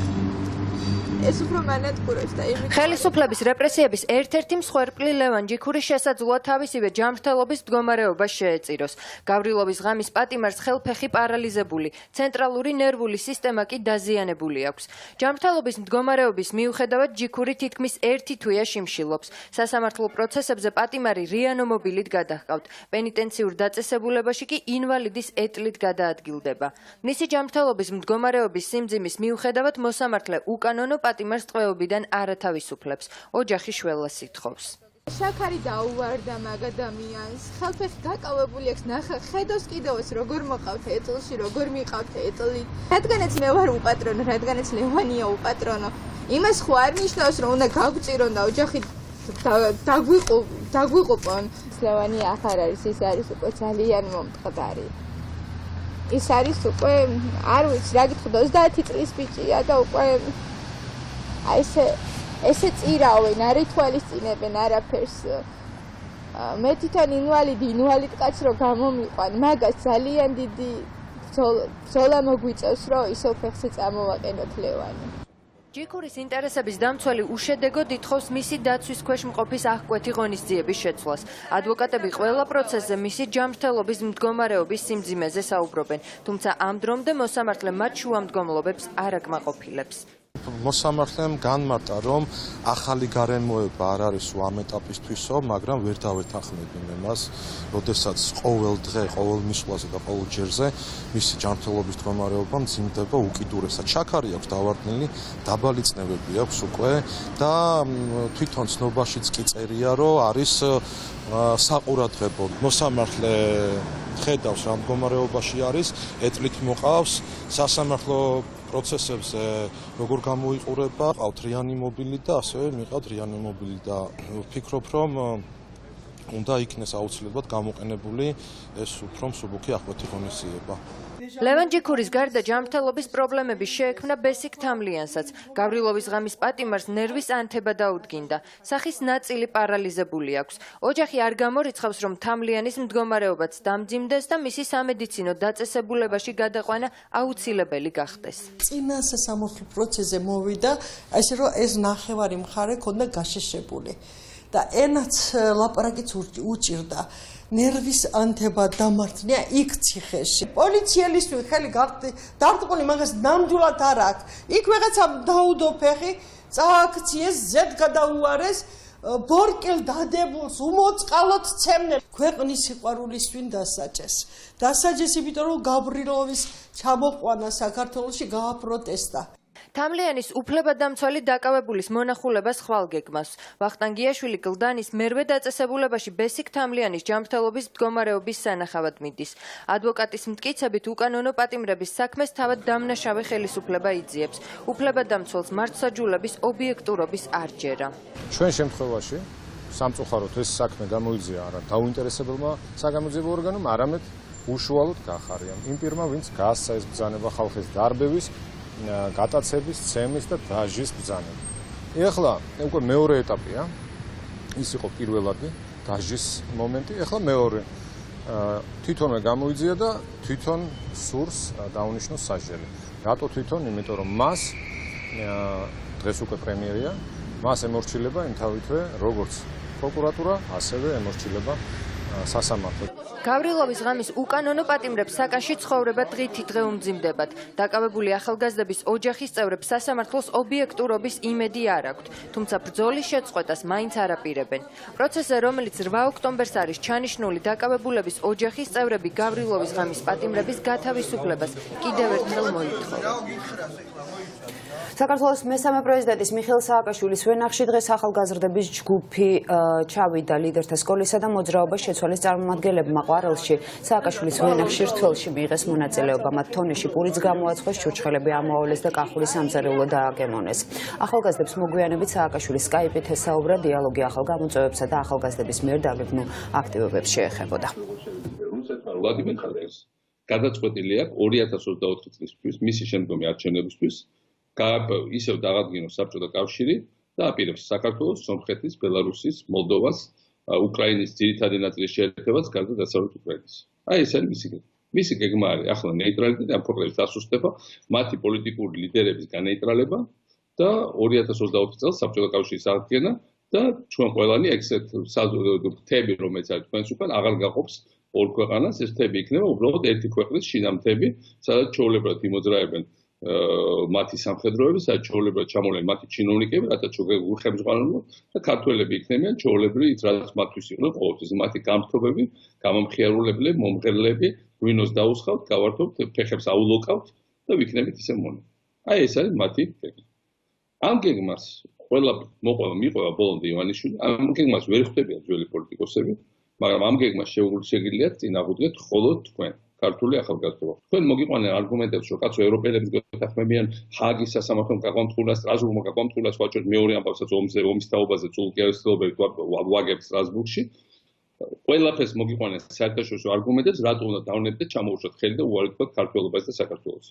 ეს უფრო მანადგურებს და იმით ხელისუფლების რეპრესიების ერთ-ერთი მსხვერპლი ლევან ჯიქური შესაძლოა თავისივე ჯანმრთელობის მდგომარეობას შეეწიროს. გავრილობის ღამის პატიმარს ხელფეხი პარალიზებული, ცენტრალური ნერვული სისტემა კი დაზიანებული აქვს. ჯანმრთელობის მდგომარეობის მიუხედავად ჯიქური თითქმის 1 თვეა შიმშილობს. სასამართლო პროცესებზე პატიმარი რეანიმობილით გადაჰყავთ. პენიტენციურ დაწესებულებაში კი ინვალიდის ეტლით გადაადგილდება. მისი ჯანმრთელობის მდგომარეობის სიმძიმის მიუხედავად მოსამართლე უკანონო პატიმარს ტყვეობიდან არათავისუფლებს. ოჯახი შველას ითხოვს. შაქარი დაუვარდა მაგ ადამიანს, ხელფეხი დაკავებული აქვს, ნახა ხედავს კიდევაც როგორ მოყავთ ეტლში, როგორ მიყავთ ეტლით. რადგანაც მე ვარ უპატრონო, რადგანაც ლევანია უპატრონო, იმას ხო არ ნიშნავს რომ უნდა გაგვწირონ და ოჯახი დაგვიყופონ. ლევანი ახარ არის, ის არის უკვე ძალიან მომტყდარი. ის არის უკვე არ ვიცი რა გითხოთ 30 წლის ბიჭია და უკვე აი ესე წირავენ, არ ითვალისწინებენ არაფერს. მე თვითონ ინვალიდ კაცს რო გამომიყვან, მაგას ძალიან დიდი ბრძოლა მოგვიწევს, რომ ისო ფეხზე წამოვაყენოთ ლევანი. ჯიქურის ინტერესების დამცველი უშედეგოდ ითხოვს მისი დაცვის ქვეშ მყოფის აღკვეთი ღონისძიების შეცვლას. ადვოკატები ყველა პროცესზე მისი ჯანმრთელობის მდგომარეობის სიმძიმეზე საუბრობენ, თუმცა ამ დრომდე მოსამართლე მათ შუამდგომლობებს არ აკმაყოფილებს. მოსამართლემ განმარტა, რომ ახალი გარემოება არ არის ამ ეტაპისთვისო, მაგრამ ვერ დავეთანხმები მე მას, როდესაც ყოველ დღე, ყოველ მისვლაზე და ყოველ ჯერზე მისი ჯანმრთელობის მდგომარეობა მძიმდება უკიდურესად. შაქარი აქვს დავარდნილი, დაბალი წნევები აქვს უკვე და თვითონ ცნობაშიც კი წერია, რომ არის საყურადღებო. მოსამართლე ხედავს რა მდგომარეობაში არის, ეტლით მოყავს, სასამართლო პროცესებზე როგორ გამოიყურება, ყავთ რეანიმობილი და ასევე მიყავთ რეანიმობილი და ვფიქრობ, რომ უნდა იქნეს აუცილებლად გამოყენებული ეს უფრო მსუბუქი აღკვეთი ღონისძიება. ლევან ჯიქურის გარდა ჯანმრთელობის პრობლემები შეექმნა ბესიკ თამლიანსაც. გავრილოვის ღამის პატიმარს ნერვის ანთება დაუდგინდა. სახის ნაწილი პარალიზებული აქვს. ოჯახი არ გამორიცხავს, რომ თამლიანის მდგომარეობაც დამძიმდეს და მისი სამედიცინო დაწესებულებაში გადაყვანა აუცილებელი გახდეს. წინა სასამართლო პროცესზე მოვიდა, ასე რომ ეს ნახევარი მხარე ქონდა გაშეშებული და ენაც ლაპარაკიც უჭირდა. ნერვის ანთება დამართნია იქ ციხეში. პოლიციელისთვის ხელი დარტყმული მაგას ნამდვილად არ აქვს. იქ ვიღაცამ დაუდო ფეხი, წააქციეს, ზედ გადაუარეს, ბორკელ დადებულს უმოწყალოდ ცემდნენ. ქვეყნის სიყვარულის ვინ დასაჯეს. დასაჯეს იმიტომ რომ გავრილოვის ჩამოყვანა საქართველოში გააპროტესტა. თამლიანის უფლებადამცველი დაკავებულის მონახულებას ხვალ გეგმავს. ვახტანგიაშვილი გლდანის მერვე დაწესებულებაში ბესიკ თამლიანის ჯანმრთელობის მდგომარეობის სანახავად მიდის. ადვოკატის მტკიცებით უკანონო პატიმრების საქმეს თავად დამნაშავე ხელისუფლება იძიებს. უფლებადამცველს მართლსაჯულების ობიექტურობის არ ჯერა. ჩვენ შემთხვევაში სამწუხაროდ ეს საქმე გამოიძია არა დაუინტერესებელმა საგამოძიებო ორგანომ, არამედ უშუალოდ გახარიან იმ პირმა, ვინც გასცა ეს ბრძანება ხალხის დარბევის, გატაცების, ცემის და დაჟის ბრძანება. ეხლა უკვე მეორე ეტაპია. ის იყო პირველადი დაჟის მომენტი, ეხლა მეორე. თვითონვე გამოიძია და თვითონ სურს დაუნიშნოს სასჯელი. რატო თვითონ? იმიტომ რომ მას დღეს უკვე პრემიერია, მას ემორჩილება იმთავითვე როგორც პროკურატურა, ასევე ემორჩილება სასამართლო. გავრილოვის ღამის უკანონო პატიმრებს საკაში ცხოვრება დღითი დღე უმძიმდებათ. დაკავებული ახალგაზრდების ოჯახის წევრებს სასამართლოს ობიექტურობის იმედი არ აქვთ, თუმცა ბრძოლის შეწყვეტას მაინც არ აპირებენ. პროცესზე, რომელიც 8 ოქტომბერს არის ჩანიშნული, დაკავებულების ოჯახის წევრები გავრილოვის ღამის პატიმრების გათავისუფლებას კიდევ ერთხელ მოითხოვენ. საქართველოს მესამე პრეზიდენტის მიხეილ სააკაშვილის ვენახში დღეს ახალგაზრდების ჯგუფი ჩავიდა ლიდერთა სკოლისა და მოძრაობის შეცვალის წარმომადგენლებმა ყვარელში. სააკაშვილის ვენახში რთველში მიიღეს მონაწილეობა, მათ თონეში პურიც გამოაწყვეს, ჩურჩხელები ამოავლეს და კახური სამზარეულო დააგემონეს. ახალგაზრდებს მოგვიანებით სააკაშვილის სკაიპით ესაუბრა, დიალოგი ახალ გამოწვევებსა და ახალგაზრდების მიერ დაგეგმულ აქტივობებს შეეხებოდა. რუსეთმა ვლადიმერ პუტინს გადაწყვეტილი აქვს 2024 წლისთვის მისი შემდგომი არჩევნებისთვის ისევ დაღადგინოს საბჭოთა კავშირი და აპირებს საქართველოს, სომხეთის, ბელარუსის, მოლდოვას, უკრაინის ძირითადი ნაწილის შეერთებას გარდა დასავლეთ უკრაინის. აი ეს არის მისი გეგმა. მისი გეგმა არის ახლა ნეიტრალიტეტი, ამ პრობლემის დასუსტება, მათი პოლიტიკური ლიდერების განეიტრალება და 2024 წელს საბჭოთა კავშირის აღდგენა და ჩვენ ყველანი ექსეთ თები, რომელიც არის თქვენს უკან, აღარ გაყოფს ორ ქვეყანას, ეს თები იქნება უბრალოდ ერთი ქვეყნის შინამთები, სადაც ჩვეულებრივად იმოძრაებენ მათი სამხედროები, სადაც ჩვეულებრივად ჩამოვლენ მათი ჩინოვნიკები, რათა ხელმძღვანელობა და ქართველები იქნებიან ჩვეულებრივი, რაც მათთვის იყო ყოველთვის მათი გამრთობები, გამომხიარულებლები, მომღერლები, ღვინოს დაუსხავთ, გავართობთ, ფეხებს აულოკავთ და ვიქნებით ისე მონე. აი ეს არის მათი გეგმა. ამ გეგმას ყველა მიყვება ბოლომდე ივანიშვილი, ამ გეგმას ვერ ხვდებიან ძველი პოლიტიკოსები, მაგრამ ამ გეგმას შეგვიძლია წინ აღუდგეთ მხოლოდ თქვენ. ქართული ახალგაზრდობა. თქვენ მოგიყვანენ არგუმენტებს, რომ კაცო ევროპელებს გეთანხმებიან ჰააგის სასამართლომ გაგვამთხურა, სტრასბურგმა გაგვამთხურა, სხვაჭროდ მეორე ამბავსაც ომის თაობაზე წულკიარისწლობები ვაგებს სტრასბურგში. ყველაფერს მოგიყვანენ საერთაშორისო არგუმენტებს, რატო უნდა დავნებდეთ, ჩამოუშვათ ხელი და უარი თქვათ ქართველობას და საქართველოს.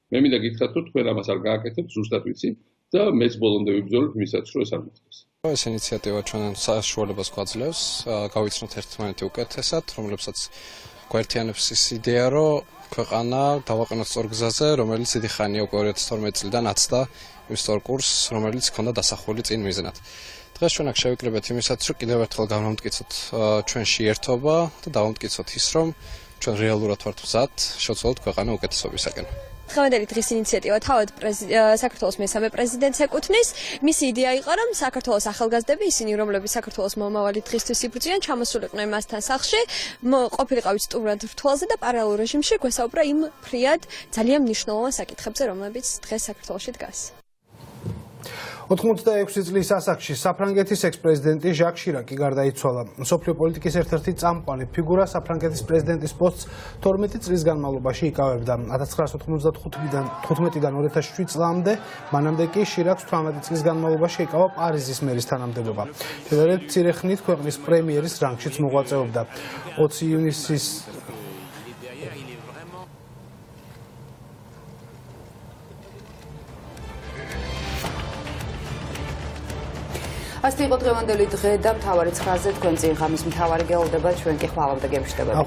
მე მინდა გითხრათ, რომ თქვენ ამას არ გააკეთებთ, ზუსტად ვიცი და მეც ბოლომდე ვიბრძოლებ იმისაც, რომ ეს არ მოხდეს. ეს ინიციატივა ჩვენ საშუალებას გვაძლევს, გავიცნოთ ერთმანეთი უკეთესად, რომლებსაც გვერთიანებს ის იდეა, რომ ქვეყანა დავაყენოთ სწორ გზაზე, რომელიც დიდი ხანია უკვე 2012 წლიდან აცდა იმ სწორ კურსს, რომელიც ჰქონდა დასახული წინ მიზნად. დღეს ჩვენ აქ შევიკრიბეთ იმისაც, რომ კიდევ ერთხელ გამოვამტკიცოთ ჩვენში ერთობა და დავამტკიცოთ ის, რომ ჩვენ რეალურად ვართ მზად შევცვალოთ ქვეყანა უკეთესობისაკენ. დღევანდელი დღის ინიციატივა თავად საქართველოს მესამე პრეზიდენტს ეკუთვნის. მისი იდეა იყო, რომ საქართველოს ახალგაზრდები, ისინი რომლებიც საქართველოს მომავალი დღისთვის იბრძვიან, ჩამოსულიყვნენ მასთან სახლში, ყოფილიყავით სტუმრად რთველზე და პარალელურ რეჟიმში გვესაუბრა იმ ფრიად ძალიან მნიშვნელოვან საკითხებზე, რომლებიც დღეს საქართველოში დგას. 86 წლის ასაკში საფრანგეთის ექს-პრეზიდენტი ჟაკ შირაკი გარდაიცვალა. მსოფლიო პოლიტიკის ერთ-ერთი წამყვანი ფიგურა საფრანგეთის პრეზიდენტის პოსტს 12 წლის განმავლობაში იკავებდა. 1995-დან 2007 წლამდე, მანამდე კი შირაკს 18 წლის განმავლობაში იკავა პარიზის მერის თანამდებობა. შედარებით მცირე ხნით ქვეყნის პრემიერის რანგშიც მოღვაწეობდა. 20 ივნისის ასეთი იყო დღევანდელი დღე და მთავარი 9-ზე თქვენ წინ ღამის მთავარი გელოდება ჩვენ კი ხვალამდე გემშვიდობებით.